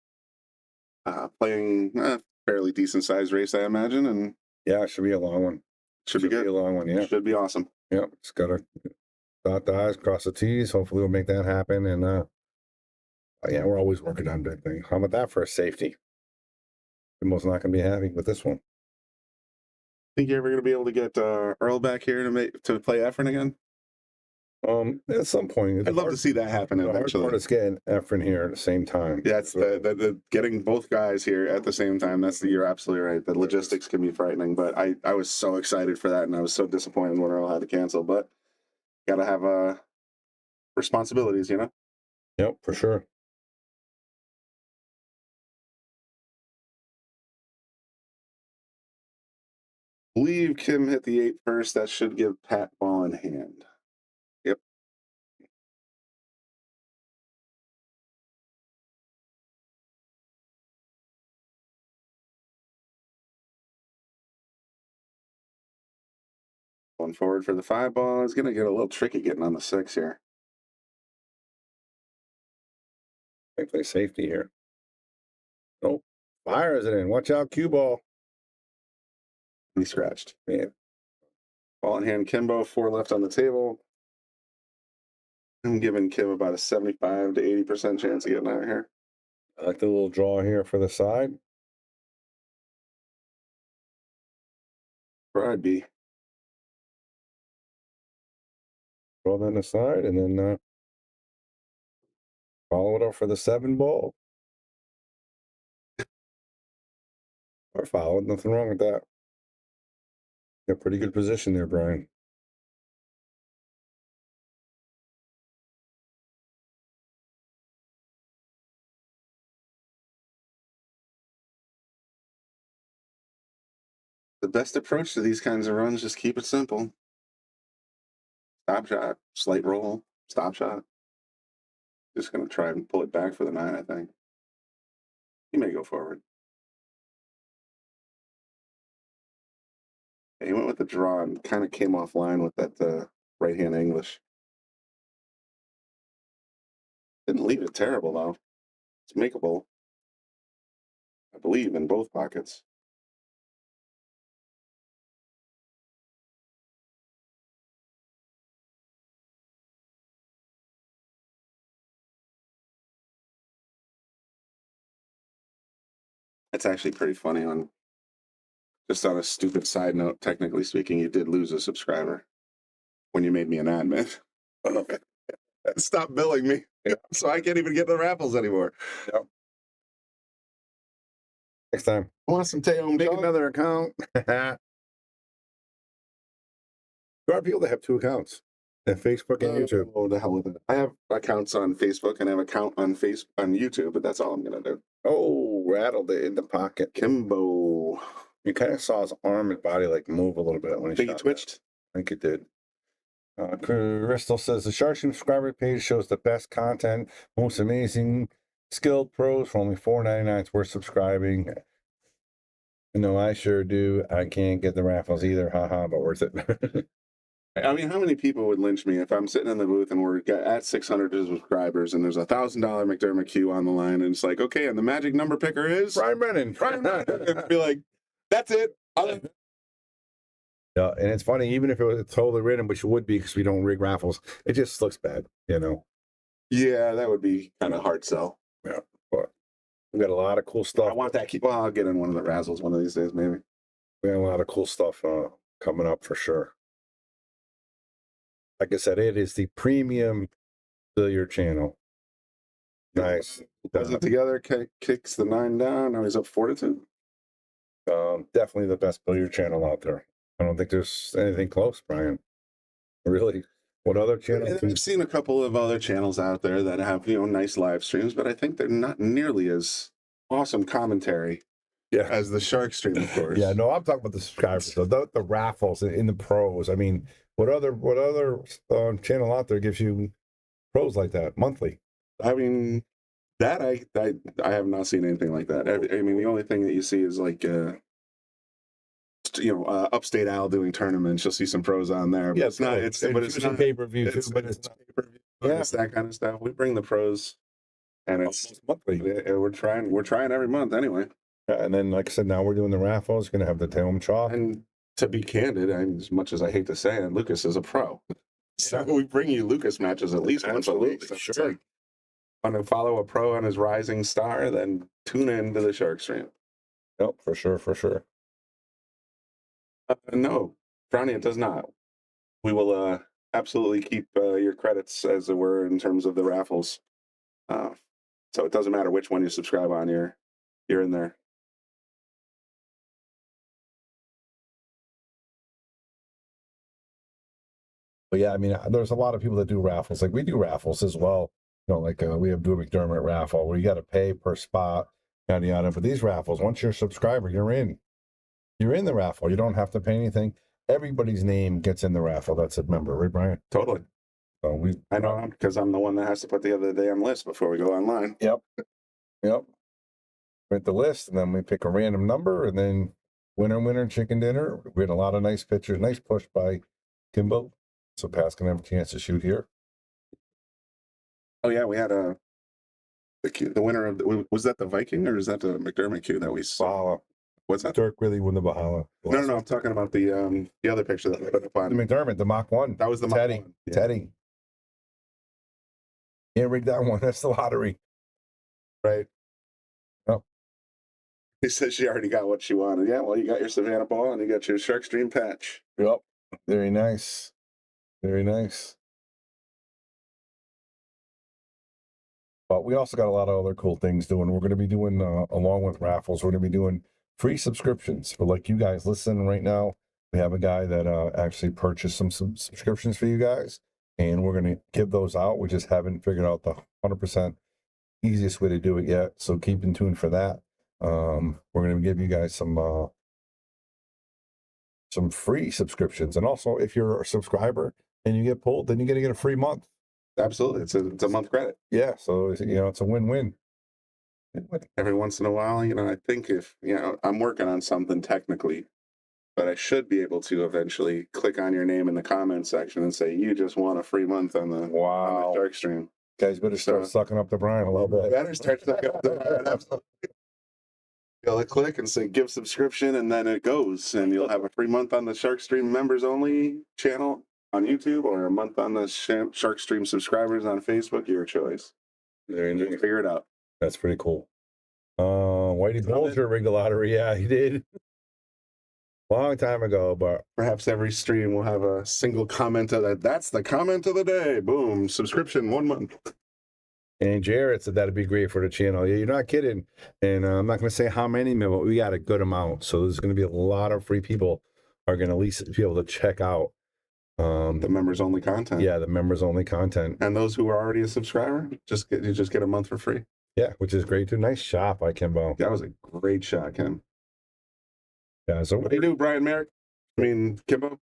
playing a fairly decent sized race, I imagine. And yeah, it should be a long one. Should be good. Be a long one, yeah. Should be awesome. Yeah, just got to dot the I's, cross the T's. Hopefully we'll make that happen. And yeah, we're always working on that thing. How about that for a safety? Kimbo's not going to be happy with this one. Think you're ever going to be able to get Earl back here to play Efren again? At some point, I'd love to see that happen eventually. The hard part is getting Efren here at the same time. Yeah, it's the getting both guys here at the same time. You're absolutely right. The logistics can be frightening, but I was so excited for that, and I was so disappointed when Earl had to cancel. But got to have responsibilities, Yep, for sure. I believe Kim hit the 8 first. That should give Pat ball in hand. Yep. Going forward for the 5 ball. It's going to get a little tricky getting on the 6 here. They play safety here. Nope. Fires it in. Watch out, cue ball. He scratched. Man. Ball in hand, Kimbo, 4 left on the table. I'm giving Kim about a 75 to 80% chance of getting out of here. I like the little draw here for the side. where I'd be. Roll that aside and then follow it up for the 7 ball. Or follow it, nothing wrong with that. Got pretty good position there, Brian. The best approach to these kinds of runs, just keep it simple. Stop shot, slight roll, stop shot. Just going to try and pull it back for the 9, I think. He may go forward. Yeah, he went with the draw and kind of came offline with that right-hand English. Didn't leave it terrible, though. It's makeable, I believe, in both pockets. It's actually pretty funny just on a stupid side note, technically speaking, you did lose a subscriber when you made me an admin. Stop billing me. So I can't even get the raffles anymore. Yep. Next time. Want some Taom? Make another account. There are people that have 2 accounts. And Facebook and YouTube. Oh, the hell with it. I have accounts on Facebook and I have an account on YouTube, but that's all I'm gonna do. Oh, rattled it in the pocket. Kimbo. You kind of saw his arm and body like move a little bit when he Think he shot twitched? that. I think it did. Crystal says the Shark Stream subscriber page shows the best content, most amazing, skilled pros for only $4.99. It's worth subscribing. No, I sure do. I can't get the raffles either. Haha, but worth it. I mean, how many people would lynch me if I'm sitting in the booth and we're at 600 subscribers and there's a $1,000 McDermott Cue on the line and it's like, okay, and the magic number picker is Brian Brennan. And be like, that's it. Yeah, and it's funny, even if it was totally random, which it would be because we don't rig raffles, it just looks bad, you know. Yeah, that would be kind of hard sell. Yeah, but we got a lot of cool stuff. I want that. Well, I'll get in one of the razzles one of these days, maybe. We got a lot of cool stuff coming up for sure. Like I said, it is the premium billiard channel. Nice. Does it together, kicks the 9 down. Now he's up 4-2. Definitely the best billiard channel out there. I don't think there's anything close, Brian. Really? What other channels? I've seen a couple of other channels out there that have, nice live streams, but I think they're not nearly as awesome commentary as the Shark Stream, of course. Yeah, no, I'm talking about the subscribers, the raffles in the pros. I mean, what other channel out there gives you pros like that monthly? I mean, that I have not seen anything like that. I mean, the only thing that you see is like Upstate Al doing tournaments. You'll see some pros on there. But Yeah, it's not. It's but it's not pay-per-view too. But it's not pay-per-view. Yeah, it's that kind of stuff. We bring the pros, and it's monthly. We're trying every month anyway. Yeah, and then, like I said, now we're doing the raffles. Going to have the Taom chalk. And to be candid, as much as I hate to say it, Lucas is a pro. So we bring you Lucas matches at least once a week. So sure. Like, want to follow a pro on his rising star, then tune in to the Shark Stream. Yep, for sure, for sure. No, Brownie, it does not. We will absolutely keep your credits, as it were, in terms of the raffles. So it doesn't matter which one you subscribe on, you're in there. But yeah, I mean, there's a lot of people that do raffles. Like we do raffles as well. Like we have do a McDermott raffle where you got to pay per spot, yada yada. But these raffles, once you're a subscriber, you're in. You're in the raffle. You don't have to pay anything. Everybody's name gets in the raffle. That's a member, right, Brian? Totally. So I know, because I'm the one that has to put the other damn list before we go online. Yep. Print the list, and then we pick a random number, and then winner, chicken dinner. We had a lot of nice pictures. Nice push by Kimbo. So Pat's gonna have a chance to shoot here. Oh yeah, we had the winner of was that the Viking or is that the McDermott Cue that we saw? What's that? Dirk really won the Bahala. No. I'm talking about the other picture that we put up on the McDermott, the Mach 1. That was the Teddy. Mach 1. Yeah. Teddy. Can't rig that one. That's the lottery. Right. Oh. He says she already got what she wanted. Yeah, well, you got your Savannah ball and you got your Shark Stream patch. Yep. Very nice. Very nice. But we also got a lot of other cool things doing. We're going to be doing, along with raffles, we're going to be doing free subscriptions for like you guys listening right now. We have a guy that actually purchased some subscriptions for you guys, and we're going to give those out. We just haven't figured out the 100% easiest way to do it yet. So keep in tune for that. We're going to give you guys some free subscriptions. And also, if you're a subscriber and you get pulled, then you're going to get a free month. Absolutely. It's a month credit. Yeah. So, it's a win-win. Every once in a while, I think if, I'm working on something technically, but I should be able to eventually click on your name in the comment section and say, you just won a free month on the Shark Stream. Guys better start sucking up the brine a little bit. Better start sucking up the brine. Absolutely. You'll click and say give subscription, and then it goes, and you'll have a free month on the Shark Stream members only channel on YouTube, or a month on the Shark Stream subscribers on Facebook. Your choice. There, you can figure it out. That's pretty cool. Whitey Bulger ring the lottery. Yeah, he did. Long time ago, but perhaps every stream will have a single comment of that. That's the comment of the day. Boom, subscription 1 month. And Jared said that'd be great for the channel. Yeah, you're not kidding. And I'm not going to say how many, but we got a good amount. So there's going to be a lot of free people are going to at least be able to check out the members only content. Yeah, the members only content. And those who are already a subscriber, you just get a month for free. Yeah, which is great too. Nice shot by Kimbo. That was a great shot, Kim. Yeah. So what do you do, Brian Merrick? Kimbo.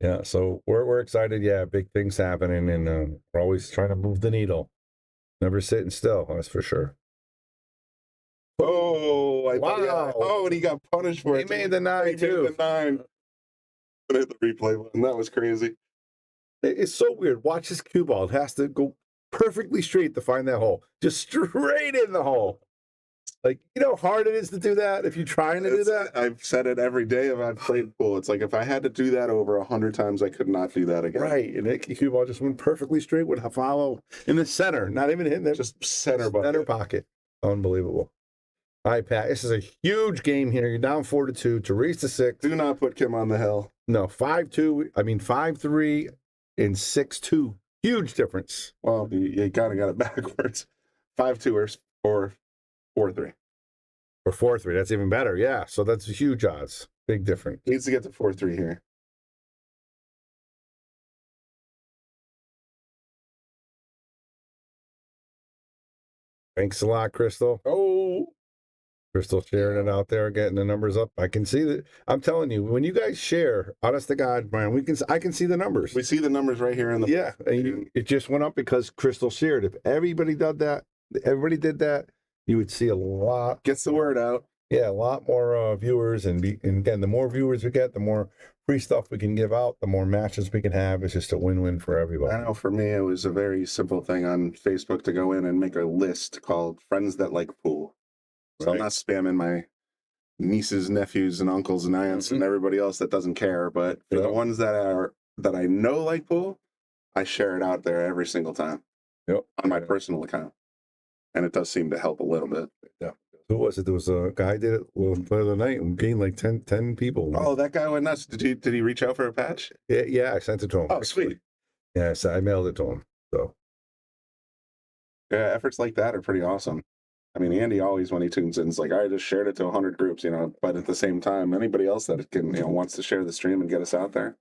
Yeah. So we're excited. Yeah, big things happening, and we're always trying to move the needle. Never sitting still. That's for sure. Oh, wow! Oh, and he got punished for it. He made the 9 too. Made the 9. I hit the replay button. That was crazy. It's so weird. Watch this cue ball. It has to go perfectly straight to find that hole. Just straight in the hole. Like, how hard it is to do that if you're trying to do that? I've said it every day if I've played pool. It's like if I had to do that over 100 times, I could not do that again. Right. And that cue ball just went perfectly straight with a follow in the center. Not even hitting that. Just center pocket. Unbelievable. All right, Pat. This is a huge game here. You're down 4-2 to raise to 6. Do not put Kim on the hill. No, 5-2. 5-3 and 6-2. Huge difference. Well, you kind of got it backwards. 5-2 or 4-3. Or 4-3. That's even better. Yeah. So that's huge odds. Big difference. Needs to get to 4-3 here. Thanks a lot, Crystal. Oh. Crystal sharing it out there, getting the numbers up. I can see that. I'm telling you, when you guys share, honest to God, Brian, I can see the numbers. We see the numbers right here in the. Yeah, and it just went up because Crystal shared. If everybody did that, you would see a lot. Gets the word out. Yeah, a lot more viewers, and again, the more viewers we get, the more free stuff we can give out, the more matches we can have. It's just a win-win for everybody. I know for me, it was a very simple thing on Facebook to go in and make a list called "Friends That Like Pool." So right. I'm not spamming my nieces, nephews, and uncles and aunts and everybody else that doesn't care. But for the ones that I know like pool, I share it out there every single time on my personal account, and it does seem to help a little bit. Yeah. Who was it? There was a guy did it the other night and gained like 10 people. Oh, that guy went nuts. Did he reach out for a patch? Yeah, I sent it to him. Oh, sweet. Yeah, so I mailed it to him. So yeah, efforts like that are pretty awesome. Andy always, when he tunes in, is like, I just shared it to 100 groups, but at the same time, anybody else that can, wants to share the stream and get us out there.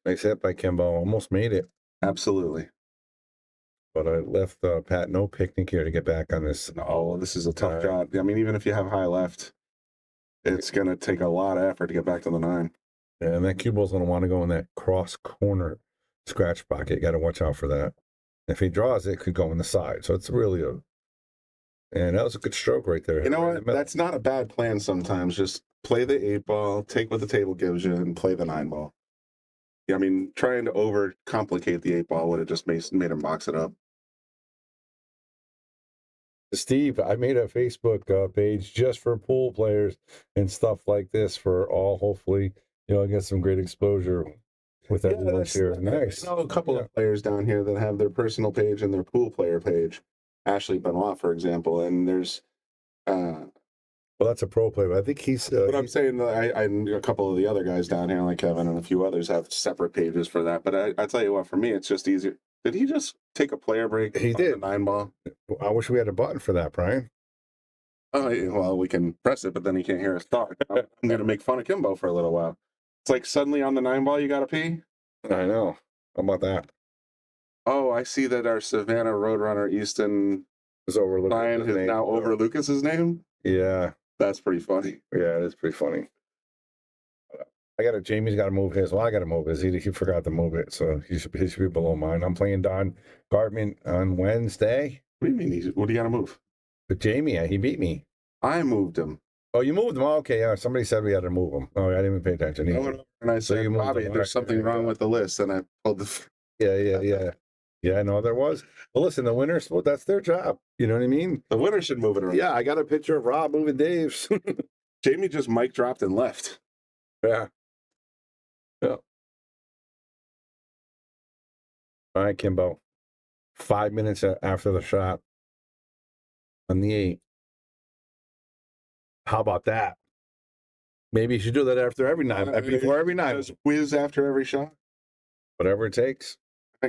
Nice hit by Kimbo. Almost made it. Absolutely. But I left Pat no picnic here to get back on this. No, this is a tough job. Even if you have high left, it's going to take a lot of effort to get back to the 9. Yeah, and that cue ball's going to want to go in that cross corner scratch pocket. You got to watch out for that. If he draws it, could go in the side. So it's really and that was a good stroke right there. You know what? That's not a bad plan sometimes. Just play the 8 ball, take what the table gives you, and play the 9 ball. Trying to overcomplicate the 8 ball would have just made him box it up. Steve, I made a Facebook page just for pool players and stuff like this for all. Hopefully, get some great exposure with everyone here. Nice. I know a couple of players down here that have their personal page and their pool player page. Ashley Benoit, for example, and there's Well, that's a pro player. But I think he's. But I'm saying that I a couple of the other guys down here, like Kevin and a few others, have separate pages for that. But I tell you what, for me, it's just easier. Did he just take a player break? He did. The 9-ball. I wish we had a button for that, Brian. Oh, well, we can press it, but then he can't hear us talk. I'm going to make fun of Kimbo for a little while. It's like suddenly on the 9-ball, you got to pee? I know. How about that? Oh, I see that our Savannah Roadrunner Easton is over Lion is now over Lucas's name? Yeah. That's pretty funny. Yeah, it is pretty funny. Jamie's got to move his. Well, I got to move his. He forgot to move it, so he should be below mine. I'm playing Don Gartman on Wednesday. What do you mean? What do you got to move? But Jamie, he beat me. I moved him. Oh, you moved him? Oh, okay, yeah. Somebody said we had to move him. Oh, I didn't even pay attention. I went over and I said, Bobby, there's something wrong with the list, and I pulled the... Yeah, I know there was. Well, listen, the winners, well, that's their job. You know what I mean? The winner should move it around. Yeah, I got a picture of Rob moving Dave's. Jamie just mic dropped and left. Yeah. Yeah. All right, Kimbo. 5 minutes after the shot on the 8. How about that? Maybe you should do that after every night, before every night. Whiz after every shot. Whatever it takes.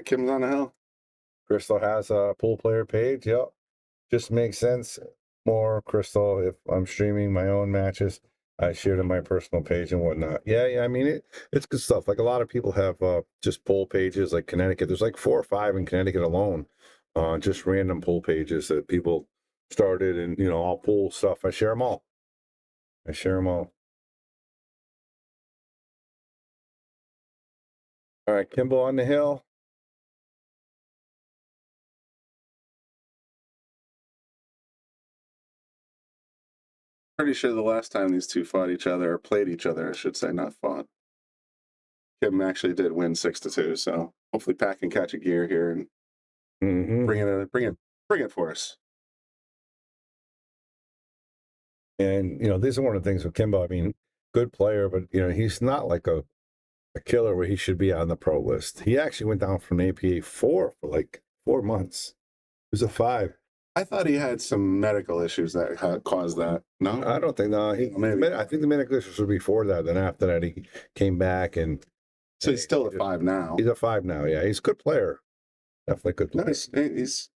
Kim's on the hill. Crystal has a pool player page. Yep. Just makes sense. More Crystal. If I'm streaming my own matches, I share it on my personal page and whatnot. Yeah. I mean, it's good stuff. Like a lot of people have just pool pages, like Connecticut. There's like 4 or 5 in Connecticut alone. Just random pool pages that people started, and all pool stuff. I share them all. All right, Kimbo on the hill. Pretty sure the last time these two fought each other, or played each other, I should say, not fought. Kim actually did win 6-2, so hopefully Pat can catch a gear here and bring it for us. And these are one of the things with Kimbo. I mean, good player, but he's not like a killer where he should be on the pro list. He actually went down from an APA 4 for like 4 months. He was a 5. I thought he had some medical issues that caused that. No, I don't think. No, I think the medical issues were before that. Then after that, he came back, and so he's still a 5 now. He's a 5 now. Yeah, he's a good player. Definitely good player. No, he's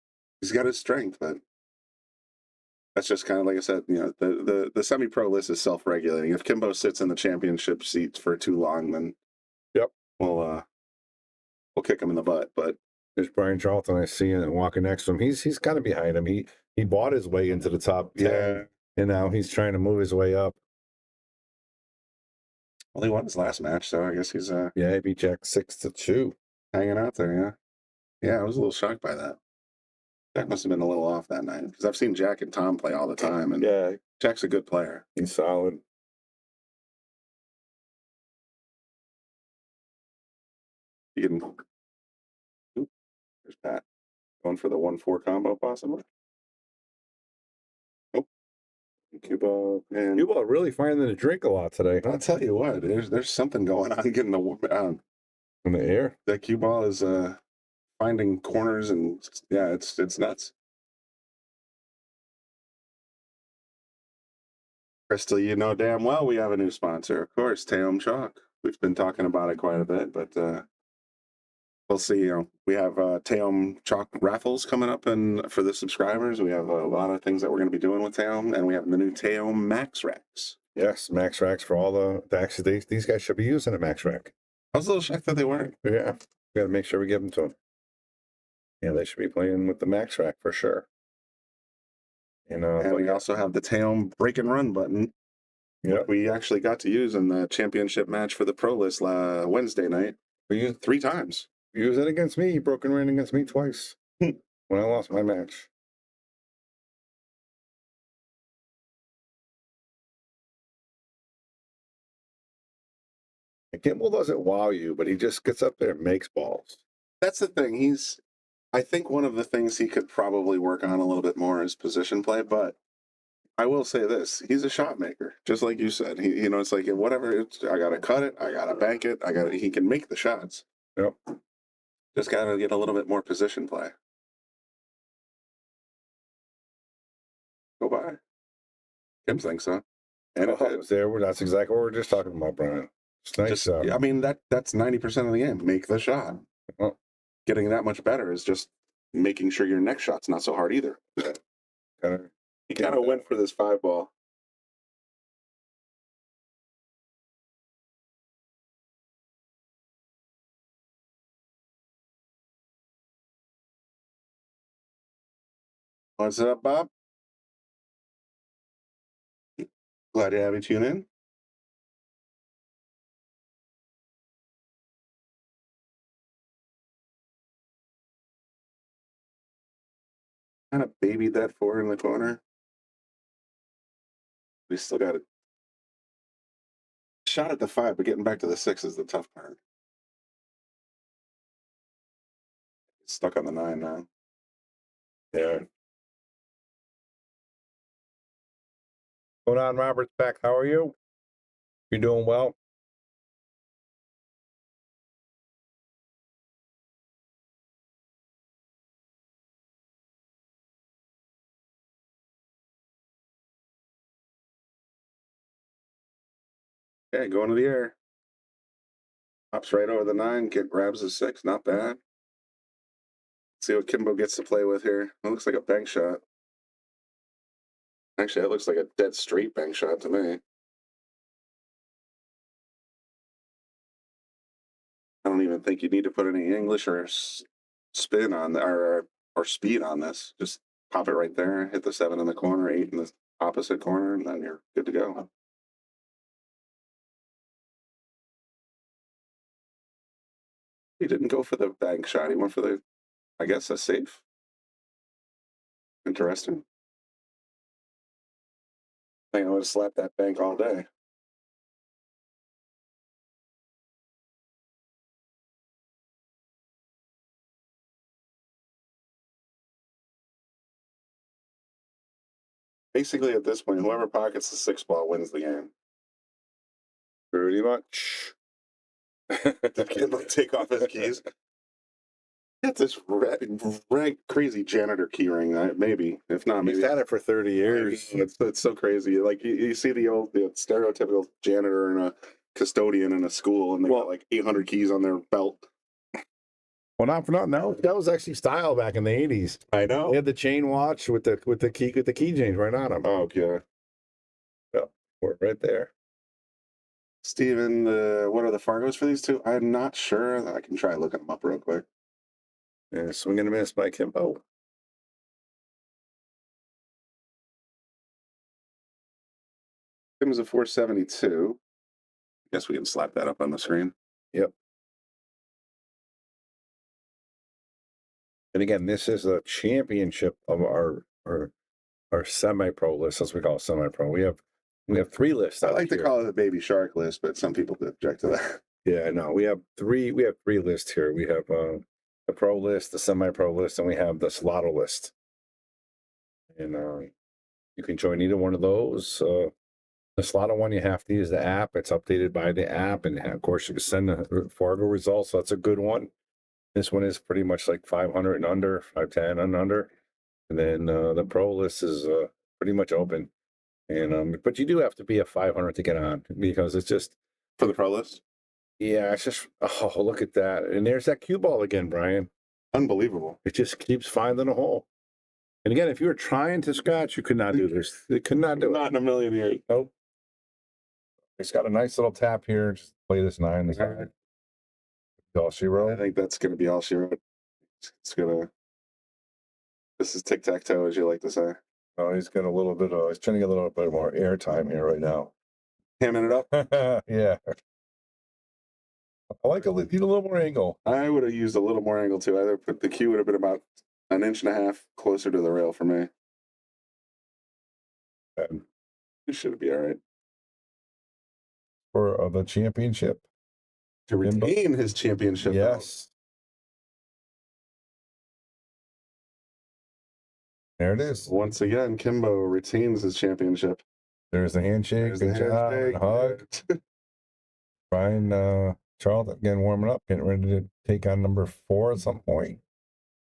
got his strength, but that's just kind of like I said. The semi-pro list is self-regulating. If Kimbo sits in the championship seats for too long, then we'll kick him in the butt. But there's Brian Charlton. I see him walking next to him. He's kind of behind him. He bought his way into the top 10, and now he's trying to move his way up. Well, he won his last match, so I guess he's he beat Jack 6-2, hanging out there. Yeah, I was a little shocked by that. Jack must have been a little off that night because I've seen Jack and Tom play all the time, and Jack's a good player. He's solid. You can. There's Pat going for the 1-4 combo, possibly. Nope. Cuba really finding the drink a lot today. I'll tell you what, there's something going on getting in the air. That cue ball is finding corners, and it's nuts. Crystal, you know damn well we have a new sponsor, of course, Taom Chalk. We've been talking about it quite a bit, but we'll see. We have Taom Chalk raffles coming up, and for the subscribers, we have a lot of things that we're going to be doing with Taom, and we have the new Taom Max Racks. Yes, Max Racks for all the actually these guys should be using a Max Rack. I was a little shocked that they weren't. Yeah, we got to make sure we give them to them. Yeah, they should be playing with the Max Rack for sure. And we also have the Taom break and run button. Yeah, we actually got to use in the championship match for the pro list Wednesday night. We used 3 times. Use it against me. You broke and ran against me twice when I lost my match. Kimbo doesn't wow you, but he just gets up there and makes balls. That's the thing. I think one of the things he could probably work on a little bit more is position play, but I will say this. He's a shot maker, just like you said. It's like whatever, I got to cut it, I got to bank it, he can make the shots. Yep. Just got to get a little bit more position play. Go by. Tim thinks so. And Oh, it's there. That's exactly what we're just talking about, Brian. It's nice. just, I mean, that's 90% of the game. Make the shot. Well, Getting that much better is just making sure your next shot's not so hard either. He kind of went for this 5-ball. What's up, Bob? Glad to have you tune in. Kind of babied that 4 in the corner. We still got a shot at the 5, but getting back to the 6 is the tough part. Stuck on the 9 now. yeah. Going on, Robert's back. How are you? You doing well? Okay, going to the air. Pops right over the 9, grabs the 6. Not bad. See what Kimbo gets to play with here. It looks like a bank shot. Actually, it looks like a dead straight bank shot to me. I don't even think you need to put any English or spin on or speed on this. Just pop it right there, hit the 7 in the corner, 8 in the opposite corner, and then you're good to go. He didn't go for the bank shot. He went for the, I guess, a safe. Interesting. I think I would have slapped that bank all day. Basically, at this point, whoever pockets the 6-ball wins the game. Pretty much. The kid will take off his keys. Get this crazy janitor key ring. Maybe, if not, maybe He's had it for 30 years. It's so crazy. Like you see the stereotypical janitor and a custodian in a school, and they got like 800 keys on their belt. Well, not for nothing. That was actually style back in the 80s. I know. They had the chain watch with the key chains right on them. Oh, okay. Yeah, we're right there. Steven, what are the Fargos for these two? I'm not sure. I can try looking them up real quick. Yeah, swing and a miss by Kimbo. Kim's a 472. I guess we can slap that up on the screen. Yep. And again, this is a championship of our semi-pro list, as we call it, semi-pro. We have 3 lists. I like to call it the baby shark list, but some people object to that. Yeah, I know. We have 3 lists here. We have the pro list, the semi-pro list, and we have the Salotto list. And you can join either one of those. The Salotto one, you have to use the app. It's updated by the app, and of course, you can send the Fargo results. So that's a good one. This one is pretty much like 500 and under, 510 and under. And then the pro list is pretty much open. And but you do have to be a 500 to get on, because it's just for the pro list. Yeah, it's just, oh, look at that. And there's that cue ball again, Brian. Unbelievable. It just keeps finding a hole. And again, if you were trying to scratch, you could not do this. It could not do it. Not in a million years. Nope. It's got a nice little tap here. Just play this 9. Is that all she wrote? I think that's going to be all she wrote. This is tic-tac-toe, as you like to say. Oh, he's got a little bit of, he's trying to get a little bit more air time here right now. Hamming it up? Yeah. I like need a little more angle. I would have used a little more angle too. Either put the cue would have been about 1.5 inches closer to the rail for me. It should be all right. For the championship. To retain his championship. Yes. There it is. Once again, Kimbo retains his championship. There's the handshake. There's the handshake. Hug. Brian Charles again warming up, getting ready to take on number 4 at some point.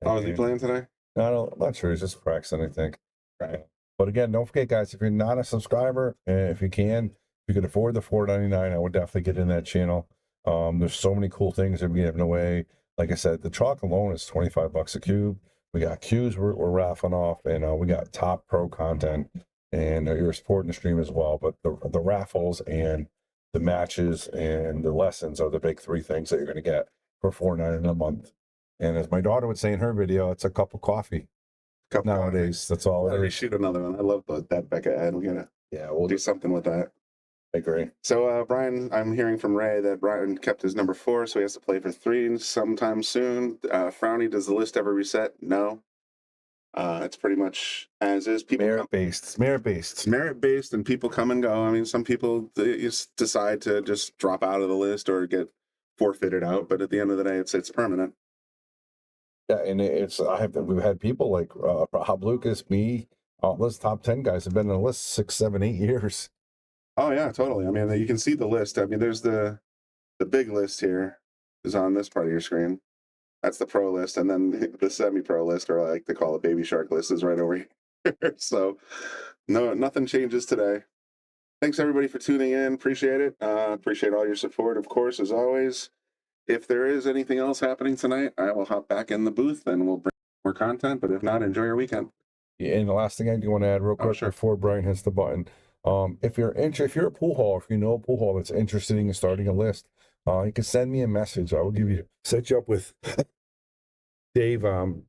Oh, is he playing today? I'm not sure. He's just practicing, I think. Right. But again, don't forget, guys, if you're not a subscriber, if you can afford the $4.99, I would definitely get in that channel. There's so many cool things that we're giving away. Like I said, the chalk alone is $25 a cube. We got cues we're raffling off, and we got top pro content, and you're supporting the stream as well. But the raffles and the matches and the lessons are the big three things that you're going to get for $4.99 a month. And as my daughter would say in her video, it's a cup of coffee. Nowadays, that's all. Let me shoot another one. I love that Becca ad. We'll do something with that. I agree. So, Brian, I'm hearing from Ray that Brian kept his number 4, so he has to play for 3 sometime soon. Frowny, does the list ever reset? No. It's pretty much as is. Merit-based. Merit-based, and people come and go. I mean, some people just decide to just drop out of the list or get forfeited out, but at the end of the day, it's permanent. Yeah, and we've had people like Hub Lucas, me, those top 10 guys have been on the list 6, 7, 8 years. Oh yeah, totally. I mean, you can see the list. I mean, there's the big list here is on this part of your screen. That's the pro list, and then the semi-pro list, or I like to call it Baby Shark list, is right over here. So, no, nothing changes today. Thanks everybody for tuning in. Appreciate it. Appreciate all your support, of course, as always. If there is anything else happening tonight, I will hop back in the booth and we'll bring more content. But if not, enjoy your weekend. Yeah, and the last thing I do want to add real quick before Brian hits the button. If you're a pool hall, if you know a pool hall that's interested in starting a list, you can send me a message. I will set you up with Dave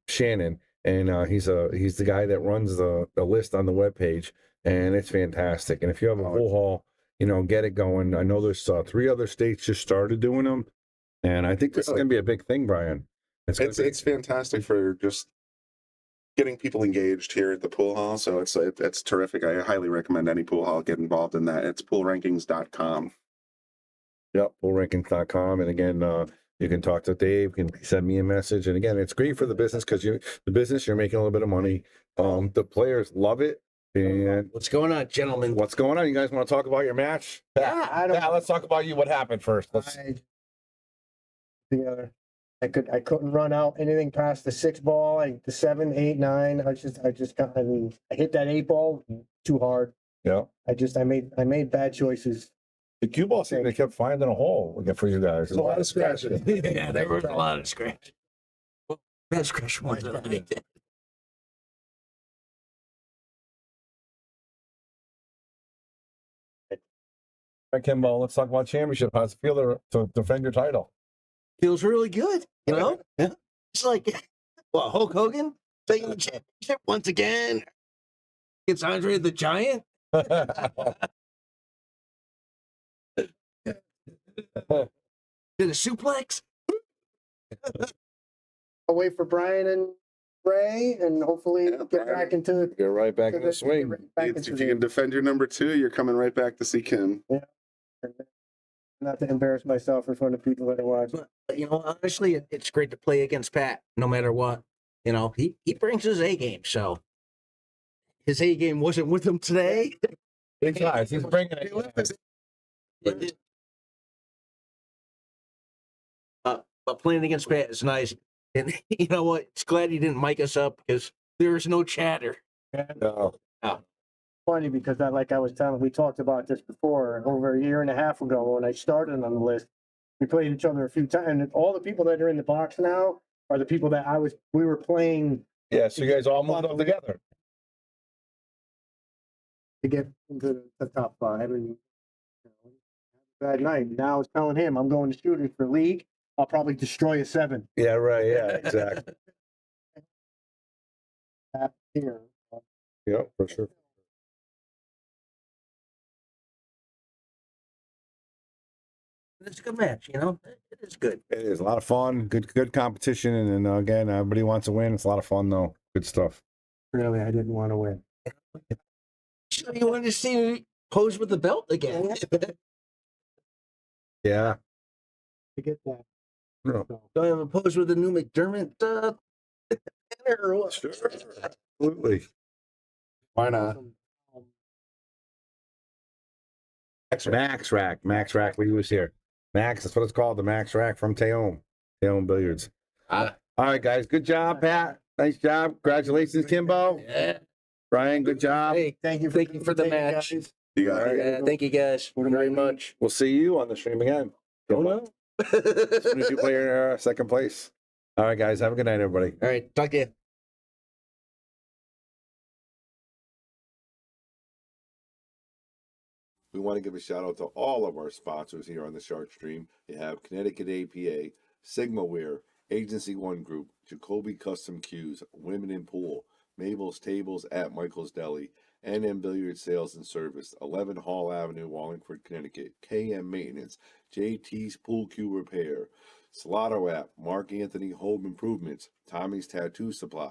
Shannon, and he's the guy that runs the list on the webpage, and it's fantastic. And if you have a pool hall, get it going. I know there's 3 other states just started doing them, and I think this is going to be a big thing, Brian. It's fantastic for just getting people engaged here at the pool hall. So it's terrific. I highly recommend any pool hall get involved in that. It's poolrankings.com. Yep, poolrankings.com. And again, you can talk to Dave, you can send me a message. And again, it's great for the business because you're making a little bit of money. The players love it. And what's going on, gentlemen? What's going on? You guys want to talk about your match? Yeah, let's talk about you. What happened first? Together. I couldn't run out anything past the 6 ball, the 7, 8, 9. I hit that 8 ball too hard. Yeah. I made bad choices. The cue ball seemed they kept finding a hole for you guys. There's a lot of scratching. Yeah, there was a lot of scratching. Well, bad scratch ones that I did. All right, Kimbo, let's talk about championship. How's it feel to defend your title? Feels really good, Yeah. It's like, Hulk Hogan taking the championship once again against Andre the Giant. Did a suplex. I'll wait for Brian and Ray, and hopefully get back into the swing. If you can defend your number 2, you're coming right back to see Kim. Yeah. Not to embarrass myself in front of people that are watching. But, honestly, it's great to play against Pat, no matter what. He brings his A game, so his A game wasn't with him today. He's bringing it. But playing against Pat is nice. And you know what? It's glad he didn't mic us up because there is no chatter. No. Funny because we talked about this before over a year and a half ago when I started on the list. We played each other a few times, and all the people that are in the box now are the people that we were playing. Yeah, so you guys all moved up together to get into the top 5. And bad night. Now I was telling him I'm going to shooters for league. I'll probably destroy a 7. Yeah, right. Yeah, exactly. Here. Yeah, for sure. It's a good match, It is good. It is a lot of fun. Good competition, and then again, everybody wants to win. It's a lot of fun, though. Good stuff. Really, I didn't want to win. So you wanted to see me pose with the belt again? Yeah. To get that. No. Do I have a pose with the new McDermott or what? Sure. Absolutely. Why not? Max Rack. We was here. Max, that's what it's called, the Max Rack from Taom Billiards. All right, guys. Good job, Pat. Nice job. Congratulations, Kimbo. Yeah. Brian, good job. Hey, Thank you for the match. guys. You got it. Yeah, thank you guys very much. We'll see you on the stream again. Oh no. As soon as you play your second place. All right, guys. Have a good night, everybody. All right, talk to you. We want to give a shout out to all of our sponsors here on the Shark Stream. You have Connecticut APA, Sigmaware, Agency One Group, Jacoby Custom Cues, Women in Pool, Mabel's Tables at Michael's Deli, NM Billiard Sales and Service, 11 Hall Avenue, Wallingford, Connecticut, KM Maintenance, JT's Pool Cue Repair, Salotto app, Mark Anthony Home Improvements, Tommy's Tattoo Supply,